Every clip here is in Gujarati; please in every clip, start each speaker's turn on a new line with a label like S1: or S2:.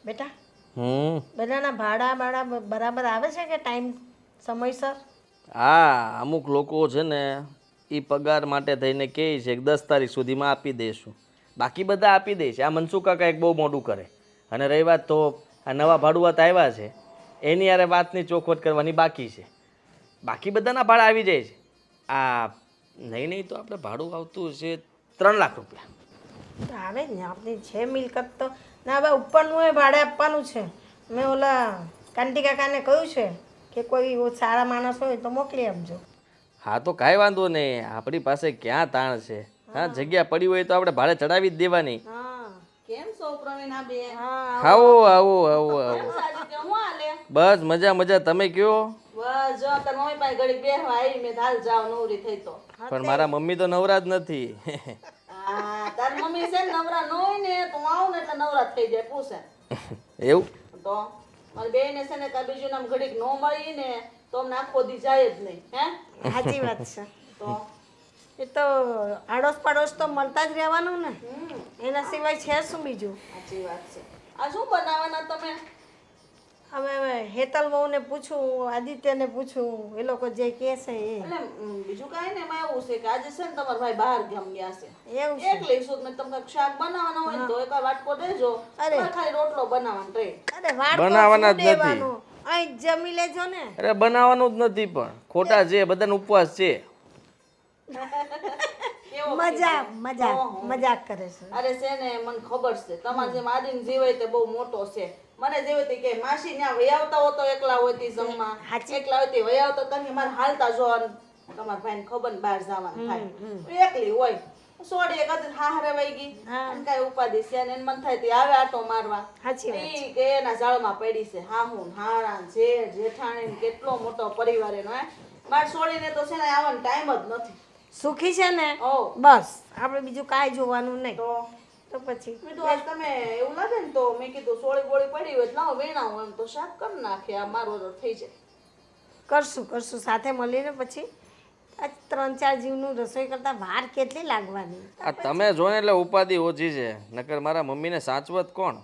S1: બેટા બધાના ભાડા બરાબર આવે છે કે ટાઈમ સમયસર?
S2: હા, અમુક લોકો છે ને એ પગાર માટે થઈને કહે છે કે 10 તારીખ સુધીમાં આપી દઈશું. બાકી બધા આપી દે છે. આ મનસુખ કાકા એક બહુ મોટું કરે. અને રહી વાત તો આ નવા ભાડુઆત આવ્યા છે એની યારે વાતની ચોખવટ કરવાની બાકી છે. બાકી બધાના ભાડા આવી જાય છે. આ નહીં તો આપણે ભાડું આવતું છે 3 લાખ રૂપિયા.
S1: તો આવે જ ને, આપણી છે મિલકત તો. ના હવે ઉપરનું એ ભાડે આપવાનું છે. મેં ઓલા કાંતિ કાકાને કહ્યું છે કે કોઈ સારા માણસ હોય તો મોકલી આપજો.
S2: હા તો કાંઈ વાંધો નહીં, આપણી પાસે ક્યાં તાણ છે. હા, જગ્યા પડી હોય તો આપણે ભાડે ચડાવી જ દેવાની.
S3: કેમ છો પ્રવીણા બેન?
S2: આવો આવો આવો આવો.
S3: હું હાલે?
S2: બસ મજા મજા, તમે કયો?
S3: બસ જો તાર મમ્મી પાસે ઘડીક બેહવા આવી મેં હાલ જાવ નવરી થઈ તો.
S2: પણ મારા મમ્મી તો નવરા જ નથી.
S3: હા તાર મમ્મી છે ને નવરા ન હોય ને તો હું આવું ને એટલે નવરા થઈ જાય પૂછે.
S2: એવું?
S3: તો મારી બેને છે ને તાર બીજું નામ ઘડીક ન મળી ને તો અમને આખો દી જાય જ નહીં. હે
S1: સાચી વાત છે.
S3: તો
S1: એ તો આડોશ પાડોશ તો મળતા જ રહેવાનું ને, એના સિવાય છે શું બીજું?
S3: સાચી વાત છે. આ શું બનાવવાના તમે?
S1: હવે હેતલ બહુને પૂછું, આદિત્યને પૂછું, એ લોકો જે કહે છે એ.
S3: એટલે બીજું કાંઈ ને એમાં એવું છે કે આજે છે ને તમારા ભાઈ બહાર ગામ ગયા છે.
S1: એવું છે?
S3: એકલી છું મેં તમને શાક બનાવવાનો હોય ને તો એક વાટકો દેજો.
S1: અરે.
S3: ખાલી રોટલો બનાવવાનો રહે.
S1: અરે વાળ
S2: બનાવવાના જ નથી.
S1: અહીં જમી લેજો ને.
S2: અરે બનાવવાનું જ નથી, પણ ખોટા છે, બધાનો ઉપવાસ છે.
S1: મજાક કરે છે.
S3: અરે છે ને મને ખબર છે તમારે જેમ આદિન જીવાય તે બહુ મોટો છે. મને જેવી હતી કે માસી ત્યાં વયાવતા હો તો એકલા હોતી જમવા, એકલા હોતી વયાવતા તમે મારે હાલતા જો તમારા ભાઈને ખબર ને બહાર જવાનું થાય એકલી હોય સોડી એક હતી હારે વઈ ગઈ અને કાંઈ ઉપાધિ છે ને મન થાય તે આવે આટો મારવા. ઈ કે એના જાળમાં પડી છે હાહુ હાણા જેઠ જેઠાણી કેટલો મોટો પરિવાર એનો. હે મારે સોડીને તો છે ને આવવાનો ટાઈમ જ નથી.
S1: સુખી છે ને
S3: ઓ
S1: બસ, આપણે બીજું કાંઈ જોવાનું નહીં. તો પછી
S3: મેં તો આજ તમે એવું લાગે ને તો મેં કીધું સોળી બોળી પડી હોય લાવો વેણાવું એમ તો શાક કરી નાખે આ મારો થઈ જાય.
S1: કરશું સાથે મળીને પછી આ 3-4 જીવનું રસોઈ કરતા વાર કેટલી લાગવાની.
S2: આ તમે જો ને એટલે ઉપાધિ ઓછી છે, નકર મારા મમ્મીને સાચવત કોણ?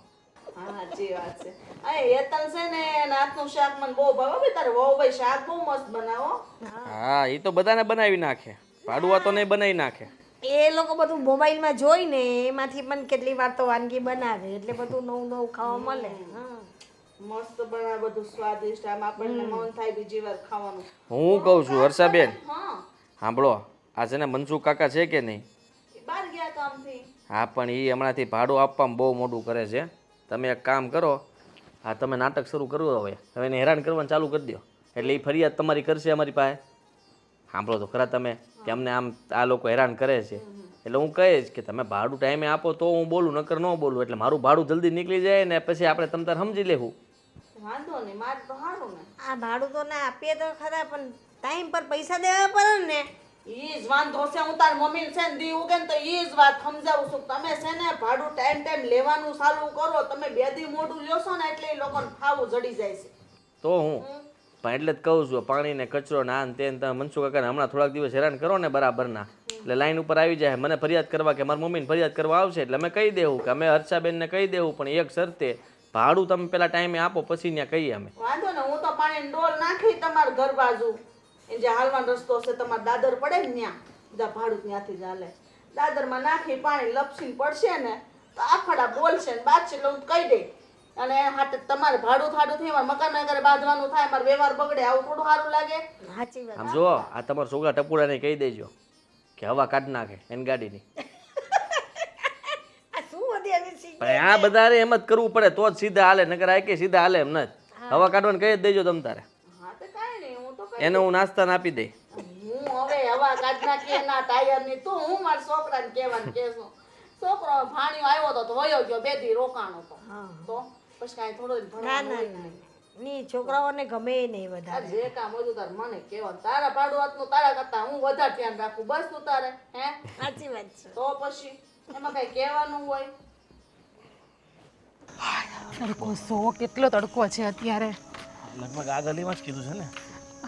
S3: હા સાચી વાત છે. આ હેતલ છે ને એના હાથનું શાક મને બહુ ભાવે. ભાઈ તારે વહુ ભાઈ શાક બહુ મસ્ત બનાવો.
S2: હા એ તો બધાને બનાવી નાખે, ભાડુઆ તો નહીં બનાવી નાખે.
S1: એ લોકો બધું મોબાઈલમાં જોઈને એમાંથી પણ કેટલી વાર તો વાનગી બનાવે એટલે બધું નવું ખાવા મળે.
S3: મસ્ત બનાવે બધું સ્વાદિષ્ટ. આમ આપણને મન થાય બીજી વાર ખાવાનું.
S2: હું કહું છું હર્ષાબેન,
S3: હા
S2: સાંભળો, આ છે ને મનસુખ કાકા છે કે નહીં?
S3: બહાર ગયા કામથી.
S2: હા પણ એ હમણાંથી ભાડું આપવામાં બહુ મોટું કરે છે. તમે એક કામ કરો, આ તમે નાટક શરૂ કરવું હવે એને હેરાન કરવાનું ચાલુ કરી દો એટલે એ ફરિયાદ તમારી કરશે અમારી પાસે. સાંભળો તો ખરા તમે કે અમને આમ આ લોકો હેરાન કરે છે, એટલે હું કહીશ કે તમે ભાડું ટાઈમે આપો તો હું બોલું, નકર ન બોલું. એટલે મારું ભાડું જલ્દી નીકળી જાય ને પછી આપણે તમ તાર સમજી લેવું.
S3: વાંધો નહીં મારે તો સારું ને.
S1: આ ભાડું તો ના આપીએ તો ખરા પણ ટાઈમ પર પૈસા દેવા પડે ને.
S3: ઈ જ વાંધો છે. હું તાર મમ્મી છે ને દી ઉગે ને તો ઈ જ વાત સમજાવું છું. તમે છે ને ભાડું ટાઈમ લેવાનું ચાલુ કરો. તમે 2 દી મોઢું લ્યો છો ને એટલે એ લોકોને ખાવું જડી જાય છે.
S2: તો હું પણ એટલે જ કહું છું, પાણી ને કચરો ને આન તેન તમે મનસુખ કાકાને હમણાં થોડાક દિવસ હેરાન કરો ને બરાબરના, એટલે લાઈન ઉપર આવી જાય મને ફરિયાદ કરવા કે મારી મમ્મીને ફરિયાદ કરવા આવશે. એટલે અમે કહી દેવું કે અમે હર્ષાબેનને કહી દેવું, પણ એક શરતે ભાડું તમે પેલા ટાઈમે આપો પછી ત્યાં કહીએ અમે.
S3: વાંધો ને હું તો પાણી ડોલ નાખી તમારા ઘર બાજુ એ જે હાલવાનો રસ્તો છે તમારા દાદર પડે ને ત્યાં જા ભાડું ત્યાંથી જ હાલે. દાદરમાં નાખી પાણી લપસીને પડશે ને તો આખડા બોલશે ને બાદ છે એટલે હું કહી દઈ. અને હાટે તમારે ભાડું થાડું થઈ મારે મકાન ઘરે બાંધવાનું થાય, મારે વ્યવહાર બગડે, આવું થોડું સારું લાગે?
S1: સાચી વાત.
S2: આમ જો આ તમારા છોકરા ટપુડાને કહી દેજો કે હવા કાઢી નાખે એની ગાડીની.
S1: આ શું વધી આવી છે?
S2: પણ આ બધાને એમ જ કરવું પડે તો જ સીધા હાલે, નકર આ કે સીધા હાલે એમ નથી. હવા કાઢવાનું કહી જ દેજો તમ તારે.
S3: હા તો કાંઈ નહીં હું તો
S2: એને હું નાસ્તાને આપી દઈ.
S3: હું હવે હવા કાઢ નાખી એના ટાયર ની તું હું મારા છોકરાને કહેવાનું કેશું. છોકરો ભાણિયો આવ્યો તો વયો ગયો 2 દી રોકાણો તો પછી કાંઈ થોડું
S1: ના ના ની છોકરાઓને ગમે નહીં વધારે.
S3: જે કામ હતું તારે મને કહેવાનું. તારા ભાડું હાથનું તારા કરતા હું વધારે ધ્યાન રાખું બસ તું તારે. હે
S1: સાચી વાત છે.
S3: તો પછી એમાં કઈ કહેવાનું હોય?
S4: તડકો સો કેટલો તડકો છે અત્યારે.
S2: લગભગ આ ગલીમાં જ કીધું છે ને.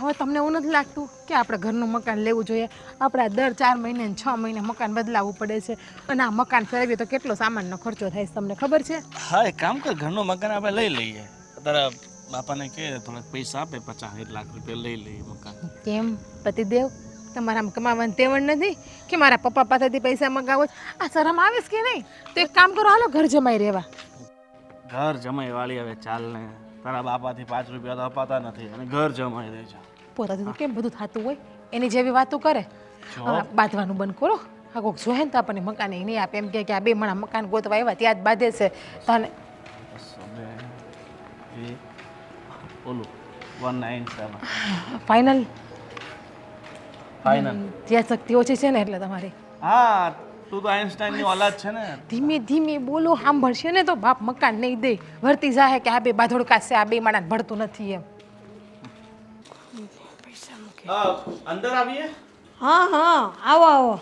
S4: હવે તમને એવું નથી લાગતું કે આપણે ઘરનું મકાન લેવું જોઈએ? આપણે દર 4 મહિને ને 6 મહિને મકાન બદલાવવું પડે છે અને આ મકાન ફેરવીએ તો કેટલો સામાનનો ખર્ચો થાય છે તમને ખબર છે?
S2: હા એક કામ કર, ઘરનું મકાન આપણે લઈ લઈએ. તારા બાપાને કહે થોડાક પૈસા આપે, 50-60 લાખ રૂપિયા લઈ લઈએ મકાન.
S4: કેમ પતિદેવ, તમારા આમ કમાવાની તેવડ નથી કે મારા પપ્પા પાસેથી પૈસા મગાવો છો? આ શરમ આવે છે કે નહીં? તો એક કામ કરો, હાલો ઘર જમાઈ રહેવા.
S2: ઘર જમાઈ વાળી હવે ચાલ ને, તારા બાપાથી 5 રૂપિયા તો અપાતા નથી અને ઘર જમાઈ દે છે.
S4: પોતાથી તો કેમ બધું થતું હોય, એની જેવી વાતો કરે. બાંધવાનું બંધ કરો. આ કોઈક જોહે ને તો આપણને મકાન એ નહીં આપે, એમ કે આ 2 માણા મકાન ગોતવા આવ્યા ત્યાં જ બાંધે છે તને.
S2: ઓલું 197
S4: ફાઇનલ
S2: ફાઇનલ.
S4: ત્યાં શક્તિ ઓછી છે ને એટલે તમારી.
S2: હા તું તો આઈન્સ્ટાઈનની ઓલાદ છે ને.
S4: ધીમે ધીમે બોલો, સાંભળશે ને તો બાપ મકાન નહીં દે. વર્તી જાહે કે આ 2 બાધોડકા છે, આ 2 માણાને ભળતું નથી એમ.
S2: અંદર આવીએ.
S1: હા હા આવો આવો.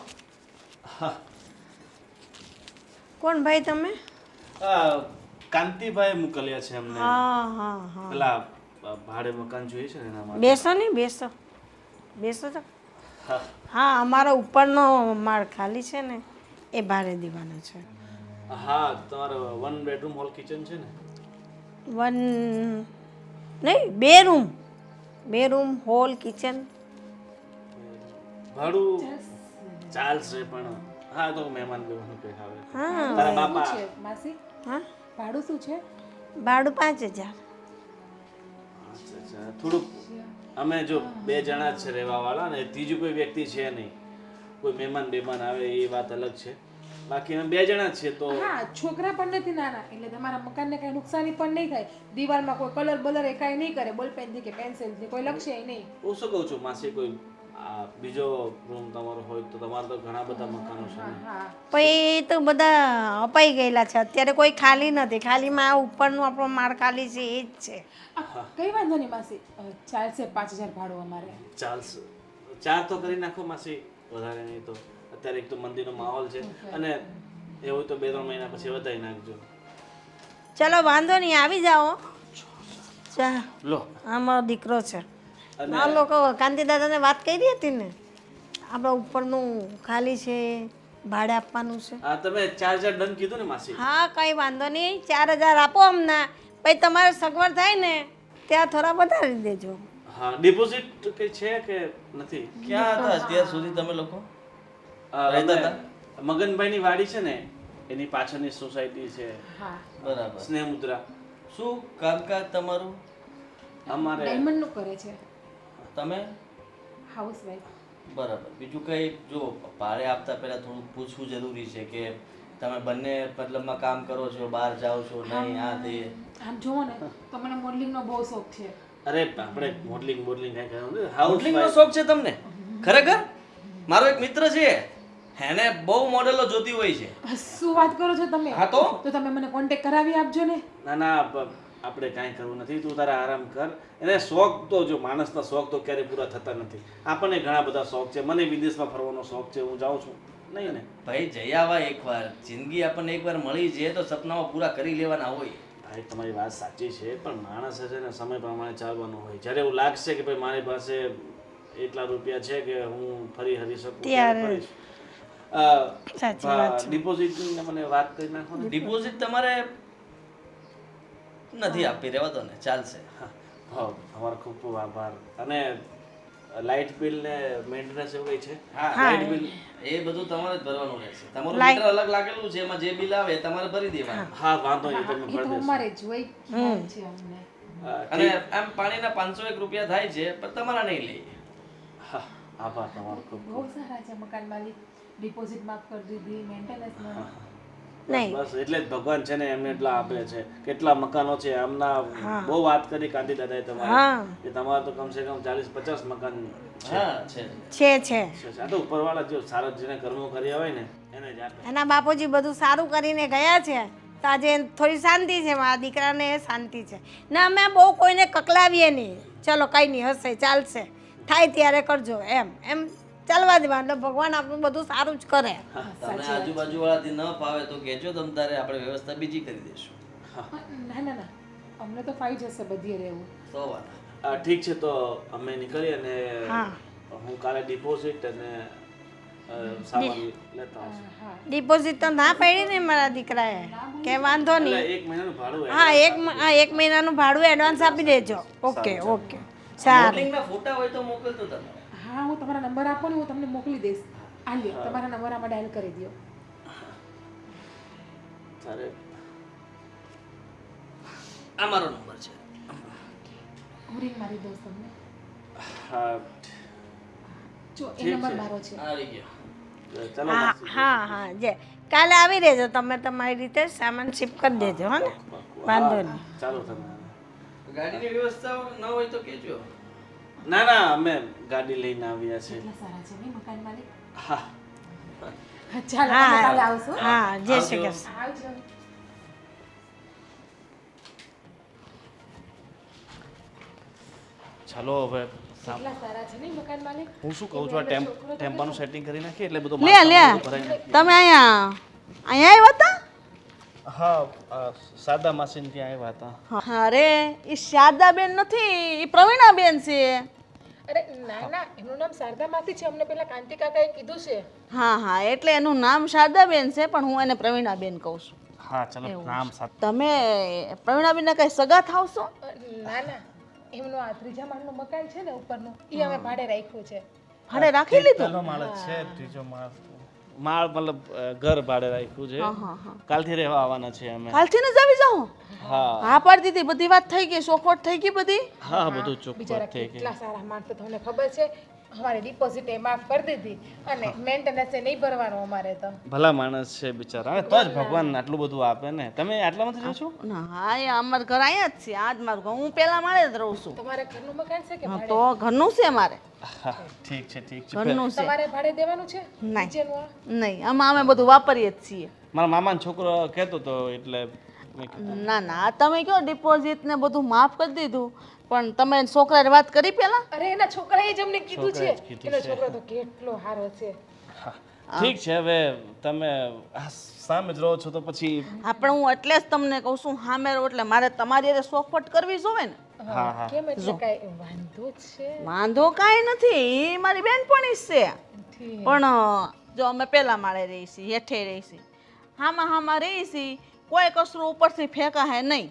S1: કોણ ભાઈ તમે?
S2: કાંતિભાઈ મોકલ્યા છે અમને.
S1: હા હા હા.
S2: પેલા ભાડે મકાન જોઈએ છે ને એના માટે.
S1: બેસો ને બેસો બેસો તો.
S2: હા.
S1: હા અમારો ઉપરનો માળ ખાલી છે ને એ ભાડે દેવાનો છે.
S2: હા તમારો 1 બેડરૂમ હોલ કિચન છે ને?
S1: 1 નહીં 2 રૂમ હોલ કિચન.
S2: ભાડું ચાલશે પણ હા તો મહેમાન બેવાનું કઈ આવે.
S1: હા
S2: તારા બાપા
S4: માસી
S1: હા
S4: ભાડું શું છે?
S1: ભાડું 5000.
S2: અચ્છા થોડુંક અમે જો 2 જણા જ છે રહેવા વાળા ને ત્રીજું કોઈ વ્યક્તિ છે નહીં. કોઈ મહેમાન આવે એ વાત અલગ છે, બાકી અમે 2 જણા જ છીએ તો.
S4: હા છોકરા પણ નથી નાના એટલે તમારા મકાનને કઈ નુકસાની પણ નહીં થાય. દિવાલમાં કોઈ કલર બલર એ કાંઈ નહીં કરે, બોલપેનથી કે પેન્સિલથી કોઈ લખશે નહીં.
S2: હું શું કહું છું માસી, કોઈ બીજો રૂમ તમારો હોય તો તમારે તો ઘણા બધા મકાનો છે ને.
S4: હા
S1: પછી એ તો બધા અપાઈ ગયેલા છે, અત્યારે કોઈ ખાલી નથી. ખાલીમાં આ ઉપરનું આપણો માળ ખાલી છે એ જ છે.
S4: કઈ વાંધો નહીં માસી, ચાલશે 5000 ભાડું અમારે.
S2: ચાલશે 4 તો કરી નાખો માસી, વધારે નહીં તો. અત્યારે એક તો મંદિરનો માહોલ છે અને એવું તો 2-3 મહિના પછી વધારી નાખજો.
S1: ચલો વાંધો નહીં, આવી જાઓ. ચા
S2: લો
S1: આ મારો દીકરો છે. આ લોકો કાંતિ દાદાને વાત કરી હતી ને, આપણા ઉપરનું ખાલી છે, ભાડે આપવાનું છે.
S2: હા તમે 4000 ડન કીધું ને માસી?
S1: હા કંઈ વાંધો નહીં, 4000 આપો અમને. પછી તમારે સગવડ થાય ને ત્યાં થોડા વધારી દેજો.
S2: હા ડિપોઝિટ કઈ છે કે નથી?
S5: ક્યાં હતા અત્યાર સુધી તમે લોકો?
S2: રહેતા હતા મગનભાઈની વાડી છે ને એની પાછળની સોસાયટી છે.
S4: હા
S5: બરાબર.
S2: સ્નેહ મુદ્રા.
S5: શું કામકાજ તમારું?
S2: અમારે
S4: ડાયમંડનું કરે છે,
S5: તમે?
S4: હાઉસવાઈફ.
S5: બરાબર. બીજું કંઈ જો ભાડે આપતા પહેલાં થોડુંક પૂછવું જરૂરી છે કે તમે બંને મતલબમાં કામ કરો છો, બહાર જાઓ છો નહીં, આ તે.
S4: આમ જોવો ને તો મને મોડલિંગનો બહુ શોખ છે.
S2: અરે આપણે મોડલિંગ કઈ કહ્યું ને, હાઉસ
S5: મોડલિંગનો શોખ છે તમને? ખરેખર? મારો એક મિત્ર છે, એને બહુ મોડેલો જોતી હોય છે.
S4: શું વાત કરો છો તમે?
S5: હા તો
S4: તમે મને કોન્ટેક્ટ કરાવી આપજો ને.
S2: ના ના આપણે કાંઈ કરવું નથી, તું તારા આરામ કર. એને શોખ તો જો માણસના શોખ તો ક્યારેય પૂરા થતા નથી. આપણને ઘણા બધા શોખ છે, મને વિદેશમાં ફરવાનો શોખ છે, હું જાઉં છું નહીં ને
S5: ભાઈ જઈ આવા એકવાર. જિંદગી આપણને એકવાર મળી છે તો સપનાઓ પૂરા કરી લેવાના હોય.
S2: ભાઈ તમારી વાત સાચી છે, પણ માણસે છે ને સમય પ્રમાણે ચાલવાનું હોય. જ્યારે એવું લાગશે કે ભાઈ મારી પાસે એટલા રૂપિયા છે કે હું ફરી હરી શકું ત્યારે ફરીશ.
S1: સાચી વાત છે.
S2: ડિપોઝિટની મને વાત કરી નાખો ને.
S5: ડિપોઝિટ તમારે નથી આપી, રહેવા દો ને, ચાલશે.
S2: હા તમારો ખૂબ ખૂબ આભાર. અને લાઇટ બિલ ને મેન્ટેનન્સ એવું કઈ છે?
S5: હા લાઇટ બિલ એ બધું તમારે જ ભરવાનું રહેશે. તમારું મીટર અલગ લાગેલું છે, એમાં જે બિલ આવે એ તમારે ભરી દેવાનું.
S2: હા વાંધો નહીં, તમે
S4: એ
S2: ભરી
S4: તો
S2: દેશો.
S4: અમારે જોઈ છે અમને.
S5: અને આમ પાણીના 501 રૂપિયા થાય છે પણ તમારા નહીં લઈએ.
S2: હા આભાર તમારો ખૂબ
S4: બહુ સારા છે મકાન માલિક. ડિપોઝિટ માફ કરી દીધી, મેન્ટેનન્સ
S1: નહીં
S2: બસ એટલે જ ભગવાન છે ને એમને એટલા આપે છે. કેટલા મકાનો છે આમના, બહુ વાત કરી કાંતિ દાદાએ તમારે
S1: હા
S2: કે તમારે તો કમસે કમ 40-50 મકાન
S5: હા છે.
S1: છે.
S2: છે. આ તો ઉપરવાળા જો સારા જેને કર્મો કર્યા હોય ને એને જ આપે.
S1: એના બાપુજી બધું સારું કરીને ગયા છે તો આજે થોડી શાંતિ છે. મારા દીકરાને શાંતિ છે ને અમે બહુ કોઈને કકલાવીએ નહીં. ચલો કંઈ નહીં, હશે ચાલશે, થાય ત્યારે કરજો એમ એમ ચાલવા દેવાનું. એટલે ભગવાન આપણું બધું સારું જ કરે.
S5: તમને આજુબાજુ વાળાથી ન ફાવે તો કહેજો, તમ તારે આપણે વ્યવસ્થા બીજી કરી દઈશું.
S4: ના ના ના, અમને તો ફાઈ જશે બધી રહેવું.
S5: તો વાત.
S6: ઠીક છે તો અમે નીકળીએ અને
S1: હા.
S6: હું કાલે ડિપોઝિટ અને સામાન લેતા આવશું.
S1: ડિપોઝિટ તો ના પડી ને મારા દીકરાએ કે વાંધો
S6: એટલે
S1: નહીં.
S6: 1 મહિનાનું ભાડું
S1: હા, એક મહિનાનું ભાડું એડવાન્સ આપી દેજો. ઓકે ઓકે સારું.
S2: મોડલિંગના ફોટા હોય તો મોકલતો તમે.
S4: હા હું તમારા નંબર આપો ને હું તમને મોકલી દઈશ. આ લ્યો તમારા નંબર આમાં ડાયલ કરી દો.
S6: તારે
S2: આ મારો નંબર છે.
S4: હું રિંગ મારી દઉં તમને.
S6: હા
S4: જો એ નંબર મારો છે.
S2: આવી ગયો.
S6: ચાલો
S1: હા હા હા જે કાલે આવી રહેજો તમે તમારી રીતે સામાન શિપ કરી દેજો હો ને વાંધો નહીં.
S6: ચાલો તમે.
S2: ગાડીની વ્યવસ્થા ન હોય તો કહેજો.
S6: ના ના અમે ગાડી લઈને આવ્યા છે.
S4: કેટલા સારા છે નહીં મકાન માલિક.
S6: હા
S4: ચાલો
S1: હા.
S4: તમે કાલે આવશો.
S1: હા જય શ્રી કૃષ્ણ.
S4: આવજો.
S6: ચાલો હવે
S4: કેટલા સારા છે નહીં મકાન માલિક.
S6: હું શું કહું છું આ ટેમ્પાનું સેટિંગ કરી નાખીએ એટલે બધું
S3: લે લે તમે અહીંયા આવ્યા હતા?
S6: હા સાદા માસીને ત્યાં આવ્યા હતા.
S3: અરે એ શારદાબેન નથી, એ પ્રવીણાબેન છે.
S4: અરે ના ના એનું નામ શારદામાંથી છે. અમને પેલા કાંતિ કાકાએ કીધું છે.
S3: હા હા એટલે એનું નામ શારદાબેન છે પણ હું એને પ્રવીણાબેન કહું છું.
S6: હા ચલો નામ સાથે
S3: તમે પ્રવીણાબેનના કઈ સગા થાવ છો?
S4: ના ના એમનું આ ત્રીજા માળનું મકાન છે ને ઉપરનું એ અમે ભાડે રાખ્યું છે.
S3: ભાડે રાખી લીધું?
S6: પહેલો માળ જ છે ત્રીજો માળ મતલબ ઘર ભાડે રાખ્યું છે. કાલથી રહેવા આવવાના છે અમે.
S3: કાલથી ને જ આવી જાઓ?
S6: હા
S3: હા પાડી દીધી, બધી વાત થઈ ગઈ, ચોખવટ થઈ ગઈ બધી.
S6: હા બધું
S4: બિચારા
S6: ચોખ્ખું થઈ ગયું.
S4: કેટલા સારા માણસ તો તમને ખબર છે. અમારે ડિપોઝિટ એ માફ કરી દીધી અને મેન્ટેનન્સ નહીં ભરવાનું અમારે તો.
S6: ભલા માણસ છે બિચારા. હવે તો જ ભગવાન આટલું બધું આપે ને. તમે આટલામાંથી રહો છો?
S3: ના હા એ અમારું ઘર અહીંયા જ છે, આ જ મારું ઘર. હું પેલા માળે જ રહું છું.
S4: તમારે ઘરનું મકાન છે કે
S3: હા,
S4: ભાડે?
S3: તો ઘરનું છે અમારે,
S6: હા ઠીક છે ઠીક છે.
S3: ઘરનું છે.
S4: તમારે ભાડે દેવાનું છે
S3: નહીં.
S4: નીચેનું આ?
S3: નહીં આમાં અમે બધું વાપરીએ જ છીએ.
S6: મારા મામાનો છોકરો કહેતો હતો એટલે મેં કીધું.
S3: ના ના આ તમે કયો ડિપોઝિટ ને બધું માફ કરી દીધું પણ તમે છોકરાને વાત કરી પેલા?
S4: અરે એના છોકરાએ જ અમને કીધું છે.
S6: છોકરાએ જ કીધું
S4: એનો
S6: છે.
S4: છોકરો તો કેટલો સારો છે.
S6: હા, ઠીક છે હવે તમે આ સામે જ રહો છો તો પછી
S3: આપણે હું એટલે જ તમને કહું છું સામે રહો એટલે મારે તમારી હારે ચોખવટ કરવી જોવે ને.
S6: હા હા
S4: કેમ એટલે કાંઈ વાંધો જ છે?
S3: વાંધો કાંઈ નથી, એ મારી બેનપણી જ છે.
S4: ઠીક.
S3: પણ જો અમે પેલા માળે રહી છીએ, હેઠે રહી છીએ, હામાં રહી છીએ, કોઈ કચરો ઉપરથી ફેંકાહે નહીં,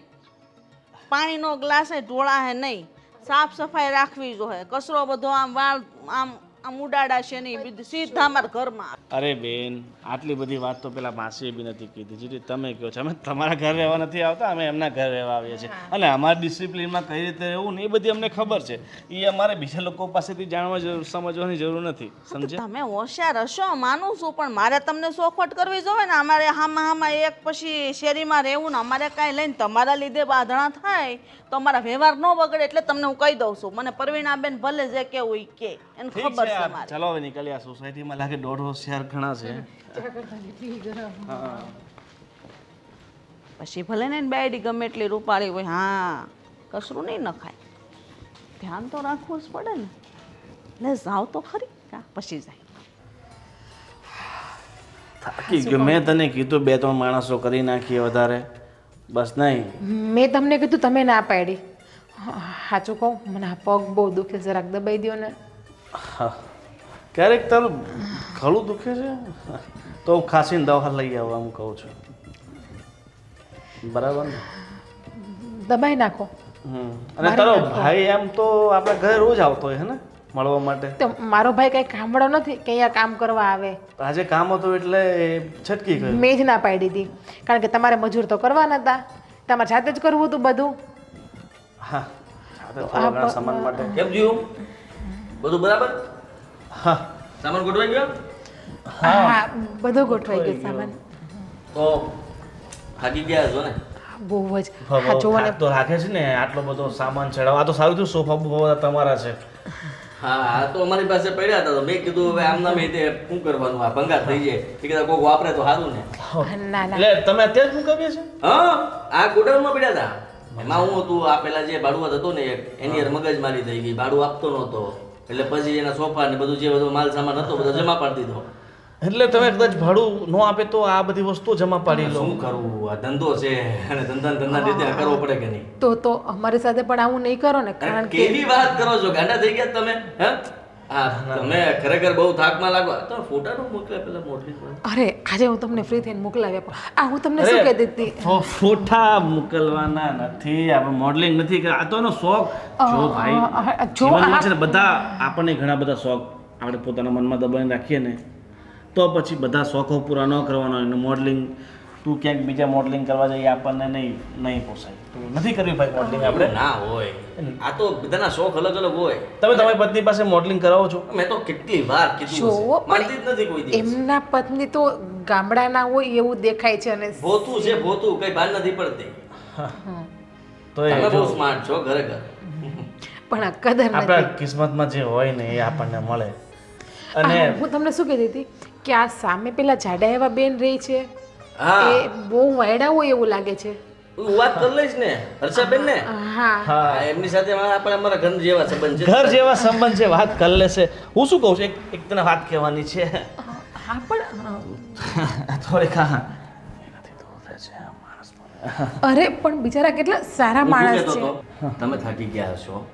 S3: પાણીનો ગ્લાસ ઢોળા હે નહીં, સાફ સફાઈ રાખવી જોઈએ, કચરો બધો આમ વાળ આમ ઉડાડા છે નહીં, બીજું સીધા અમારા ઘરમાં.
S6: અરે બેન આટલી બધી વાત તો પેલા માસીએ બી નથી કીધી જેટલી તમે કહો છો. અમે તમારા ઘરે રહેવા નથી આવતા, અમે એમના ઘરે રહેવા આવીએ છીએ. અને અમારા ડિસિપ્લિનમાં કઈ રીતે રહેવું ને એ બધી અમને ખબર છે. એ અમારે બીજા લોકો પાસેથી સમજવાની જરૂર નથી, સમજે?
S3: તમે હોશિયાર હશો માનું છું પણ મારે તમને ચોખવટ કરવી જોઈએ ને. અમારે હામાં એક પછી શેરીમાં રહેવું ને અમારે કાંઈ લઈને તમારા લીધે બાંધણા થાય તો અમારા વ્યવહાર ન બગડે એટલે તમને હું કહી દઉં છું. મને પ્રવીણાબેન ભલે જે કેવું ઈ કે એને
S6: ઠીક
S3: ખબર
S6: છે
S3: છે
S6: આ
S3: મારે.
S6: ચાલો હવે નીકળી. આ સોસાયટીમાં લાગે 150 ઘણા છે. હા
S3: પછી ભલે ને બેડી ગમે એટલી રૂપાળી હોય, હા કસરું નહીં નખાય, ધ્યાન તો રાખવું જ પડે ને. એટલે જાવ તો ખરી કા પછી જાય.
S6: થાકી ગયો. મેં તને કીધું 2-3 માણસો કરી નાખીએ વધારે, બસ નહીં.
S4: મેં તમને કીધું તમે ના પાડી. સાચું કહું મને આ પગ બહુ દુખે, જરાક દબાઈ દો ને.
S6: હા ક્યારેક તારું ગળું દુખે છે તો હું ખાંસીને દવા લઈ આવવા હું કહું છું, બરાબર ને?
S4: દબાઈ નાખો.
S6: અને તારો ભાઈ એમ તો આપણા ઘરે રોજ આવતો હોય હે ને મળવા માટે?
S4: તો મારો ભાઈ કઈ કામડો નથી કે અહીંયા કામ કરવા આવે.
S6: આજે કામ હતું એટલે એ છટકી ગયો.
S4: મેં જ ના પાડી હતી કારણ કે તમારે મજૂર તો કરવાના હતા, તમારે જાતે જ કરવું હતું બધું.
S6: હા સાથે થોડા ઘણા સામાન માટે.
S2: કેમ જીવ બધું બરાબર?
S6: હા
S2: સામાન ગોઠવાઈ ગયો?
S4: હા બધું ગોઠવાઈ ગયું સામાન.
S2: તો ભાગી ગયા છો ને?
S4: બહુ જ. હા જોવો ને
S6: થાક તો રાખે છે ને આટલો બધો સામાન ચડાવવા. આ તો સારું થયું સોફા બોફા તમારા છે.
S2: હા આ તો અમારી પાસે પડ્યા હતા તો મેં કીધું હવે આમના મેં તે શું કરવાનું, આ ભંગાર થઈ જાય. એ કીધા કોઈક વાપરે તો સારું ને.
S4: ના ના
S6: એટલે તમે અત્યારે શું કરીએ છે?
S2: હા આ ગોડાઉનમાં પડ્યા હતા. એમાં હું હતું આ પેલા જે ભાડુઆત હતો ને એક એની યાર મગજમારી થઈ ગઈ, ભાડું આપતો નહોતો એટલે પછી એના સોફા ને બધું જે બધો માલ સામાન હતો બધો જમા પાડી દીધો.
S6: એટલે તમે કદાચ ભાડું ન આપે તો આ બધી વસ્તુઓ જમા પાડી લો.
S5: શું કરવું આ ધંધો છે અને ધંધા રીતે કરવો પડે કે નહીં?
S4: તો અમારી સાથે પણ આવું નહીં કરો ને, કારણ કે
S5: કેવી વાત કરો છો? ગાંડા થઈ ગયા તમે? હે હા, તમે ખરેખર બહુ થાકમાં લાગો. તો ફોટા નો મોકલે પેલા મોડલિંગ.
S4: અરે આજે હું તમને ફ્રી થઈને મોકલાવ્યા પણ હું તમને શું કહેતી હતી,
S6: ફોટા મોકલવાના નથી, આપણે મોડલિંગ નથી આ તો એનો શોખ. જો ભાઈ જીવનમાં છે ને બધા આપણને ઘણા બધા શોખ આપણે પોતાના મનમાં દબાઈને રાખીએ ને તો પછી બધા શોખો પૂરા ન કરવાનો. એનું મોડલિંગ તું ક્યાંક બીજા મોડલિંગ કરવા જઈએ આપણને નહીં પોસાય. તો નથી કરવી ભાઈ મોડલિંગ આપણે.
S5: ના હોય, આ તો બધાના શોખ અલગ અલગ હોય.
S6: તમે તમારી પત્ની પાસે મોડલિંગ કરાવો છો?
S5: મેં તો કેટલી વાર કીધું
S4: જો
S5: છે, માનતી જ નથી કોઈ દિવસ.
S4: એમના પત્ની તો ગામડાના હોય એવું દેખાય છે અને
S5: ભોતું છે ભોતું, કઈ ભાન નથી પડતી.
S6: તો એ
S5: તમે બહુ
S6: જો
S5: સ્માર્ટ છો ખરેખર.
S4: પણ આ કદર નથી.
S6: આપણા કિસ્મતમાં જે હોય ને એ આપણને મળે. અને
S4: હું તમને શું કહેતી હતી કે આ સામે પેલા જાડા એવા બેન રહી છે
S5: હા,
S4: એ બહુ વાયડા હોય એવું લાગે છે.
S5: હું વાત કરી લઈશ ને હર્ષાબેન ને.
S4: હા
S5: હા, એમની સાથે આપણે અમારા ઘર જેવા સંબંધ છે.
S6: ઘર જેવા સંબંધ છે, વાત કરી લેશે. હું શું કહું છું, એક તને વાત કહેવાની છે.
S4: હા પણ
S6: થોડીક
S4: અરે પણ બિચારા કેટલા સારા
S5: હું શું
S4: માણસ
S5: કહેતો
S4: છે.
S5: હતો? તમે થાકી ગયા હશો.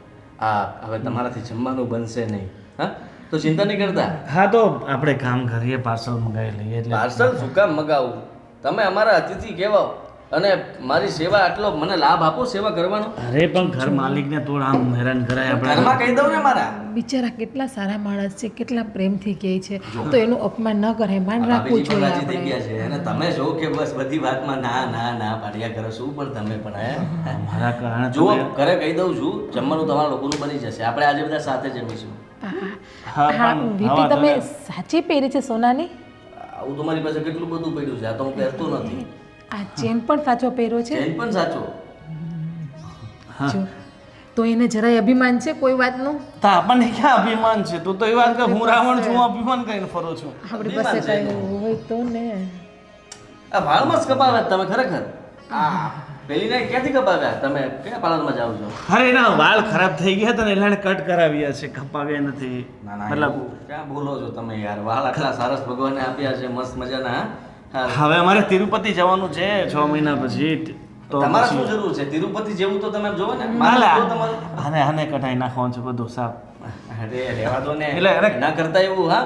S5: હવે તમારાથી જમવાનું બનશે નહીં. હા, તો ચિંતા નહીં કરતા.
S6: હા તો આપણે કામ કરીએ, પાર્સલ મંગાવી લઈએ. એટલે
S5: પાર્સલ શું કામ મગાવું? તમે અમારા અતિથિ કહેવાઓ અને મારી સેવા આટલો મને લાભ આપો સેવા કરવાનો.
S6: અરે પણ ઘર માલિકને થોડું આમ હેરાન કરાય આપણે.
S5: ઘરમાં કહી દઉં ને મારા.
S4: બિચારા કેટલા સારા માણસ છે, કેટલા પ્રેમથી કહે છે, તો એનું અપમાન ન કરાય, માન રાખવું
S5: ભાભીજી
S4: જોઈએ
S5: પણ રાજી થઈ
S4: આપણે.
S5: ગયા છે અને તમે જો કે બસ બધી વાતમાં ના ના ના પાડ્યા કરો. શું પણ તમે પણ હે
S6: મારા કારણે
S5: જુઓ, ઘરે કહી દઉં છું જમવાનું તમારા લોકોનું બની જશે. આપણે આજે બધા સાથે જમીશું.
S6: હા
S4: હા
S6: પણ
S4: વીટી તમે સાચી પહેરી છે સોનાની?
S5: આવું તમારી પાસે કેટલું બધું પડ્યું છે, આ તો હું પહેરતો નથી.
S4: આ ચેન પણ સાચો પહેર્યો છે
S5: ચેન પણ સાચો.
S4: જો તો એને જરાય અભિમાન છે કોઈ વાતનું?
S6: તો આપણને ક્યાં અભિમાન છે? તું તો એ વાત કે હું રાવણ છું, હું અભિમાન કરીને ફરું છું.
S4: આપણી પાસે કઈ હોય તો ને.
S5: આ વાળમાં જ કપાવ્યા તમે ખરેખર. આ પેલી ને ક્યાંથી કપાવ્યા તમે? કયા પાર્લરમાં જાઓ છો?
S6: અરે એના વાળ ખરાબ થઈ ગયા હતા ને એટલે એને કટ કરાવ્યા છે, કપાવ્યા નથી.
S5: ના ના,
S6: મતલબ
S5: એવું ક્યાં બોલો છો તમે યાર? વાળ આટલા સરસ ભગવાને આપ્યા છે, મસ્ત મજાના. હા.
S6: હવે અમારે તિરુપતિ જવાનું છે 6 મહિના પછી. તો
S5: તમારે
S6: પછી-
S5: શું જરૂર છે? તિરુપતિ જેવું તો તમે જોવો ને.
S6: હાલે,
S5: મારે જો તમારું
S6: આને કઢાઈ નાખવાનું છે બધું સાફ.
S5: અરે રહેવા દો ને.
S6: એટલે અરે
S5: ના કરતા એવું. હા,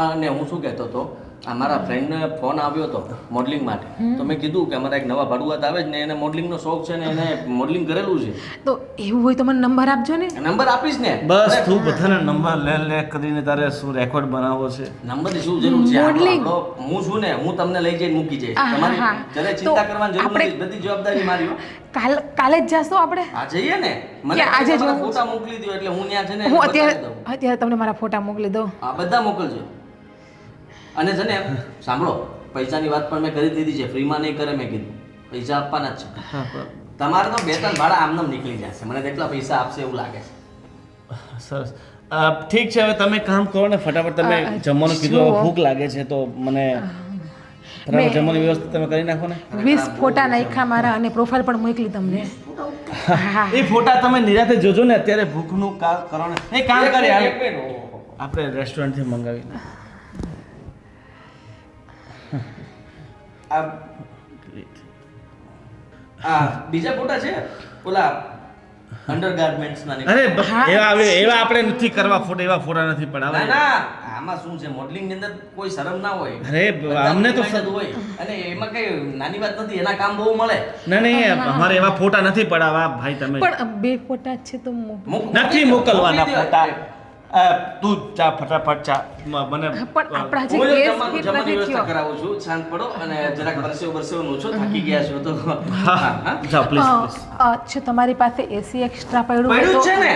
S5: અને હું શું કહેતો હતો, અમારા ફ્રેન્ડને ફોન આવ્યો હતો મોડલિંગ માટે. તો મેં કીધું કે અમારા એક નવા ભાડુઆત આવે છે ને એને મોડલિંગનો શોખ છે ને એને મોડલિંગ કરેલું છે.
S4: તો એવું હોય તો મને નંબર આપજો ને.
S5: નંબર આપીશ ને.
S6: બસ તું બધાના નંબર લે કરીને તારે શું રેકોર્ડ બનાવવો છે?
S5: નંબરની શું જરૂર છે?
S4: Modeling.
S5: હું છું ને, હું તમને લઈ જઈને મૂકી જઈશ.
S4: હા,
S5: તમારી
S4: હા.
S5: જરા
S4: તો
S5: ચિંતા કરવાની જરૂર
S4: આપણે-
S5: નથી. બધી જવાબદારી મારી હો.
S4: કાલે જ જાશું આપણે.
S5: આ જઈએ ને. મને
S4: કે આજે
S5: તમારા
S4: જવું
S5: ફોટા મોકલી દો એટલે હું ત્યાં છે ને
S4: હું
S5: બતાવી દઉં.
S4: અત્યારે તમને મારા ફોટા મોકલી દઉં.
S5: આ બધા મોકલજો. અને છે ને સાંભળો, પૈસાની વાત પણ મેં કરી દીધી છે. ફ્રીમાં નહીં કરે મેં કીધું. પૈસા આપવાના જ છે. તમારે તો 2-3 ભાડા આમનામ નીકળી જશે. મને તેટલા પૈસા આપશે એવું લાગે છે.
S6: સરસ. ઠીક છે, હવે તમે કામ કરો ને ફટાફટ. તમે જમવાનું કીધું, હવે ભૂખ લાગે છે તો મને બરાબર જમવાની વ્યવસ્થા તમે કરી નાખો ને.
S4: 20 ફોટા નાખ્યા મારા અને પ્રોફાઇલ પણ મોકલી તમને. હા
S6: એ ફોટા તમે નિરાતે જોજો ને. અત્યારે ભૂખનું કરો ને. એ કામ કરીએ
S5: એક મિનિટ. ઓહો.
S6: આપણે રેસ્ટોરન્ટથી મંગાવી.
S5: આ બીજા ફોટા છે ઓલા અંડરગાર્મેન્ટ્સ ના.
S6: અરે એવા આપણે નથી કરવા ફોટા, એવા ફોટા નથી
S5: ના
S6: પડાવવા.
S5: ના, આમાં શું છે, મોડલિંગ ની અંદર કોઈ શરમ ના હોય.
S6: અરે અમને તો
S5: બધા હોય અને એમાં કઈ નાની વાત નથી. એના કામ બહુ મળે.
S6: નહીં અમારે એવા ફોટા નથી પડાવવા ભાઈ. તમે
S4: પણ 2 ફોટા જ છે તો
S6: નથી મોકલવાના ફોટા. તું ચા ફટાફટ ચા મને
S4: પણ આપણા જે
S5: હું
S4: કેસ
S5: જમવાની
S4: ફિટ
S5: જમવાની
S4: નથી
S5: વ્યવસ્થા
S4: થયો.
S5: કરાવું છું. શાંત પડો અને જરાક પરસેવો નો છો, થાકી ગયા છો તો.
S6: હા
S5: હા.
S6: જાઓ પ્લીઝ.
S4: અચ્છા તમારી પાસે એસી એક્સ્ટ્રા પડ્યું હોય
S5: પડ્યું
S4: તો
S5: જ છે ને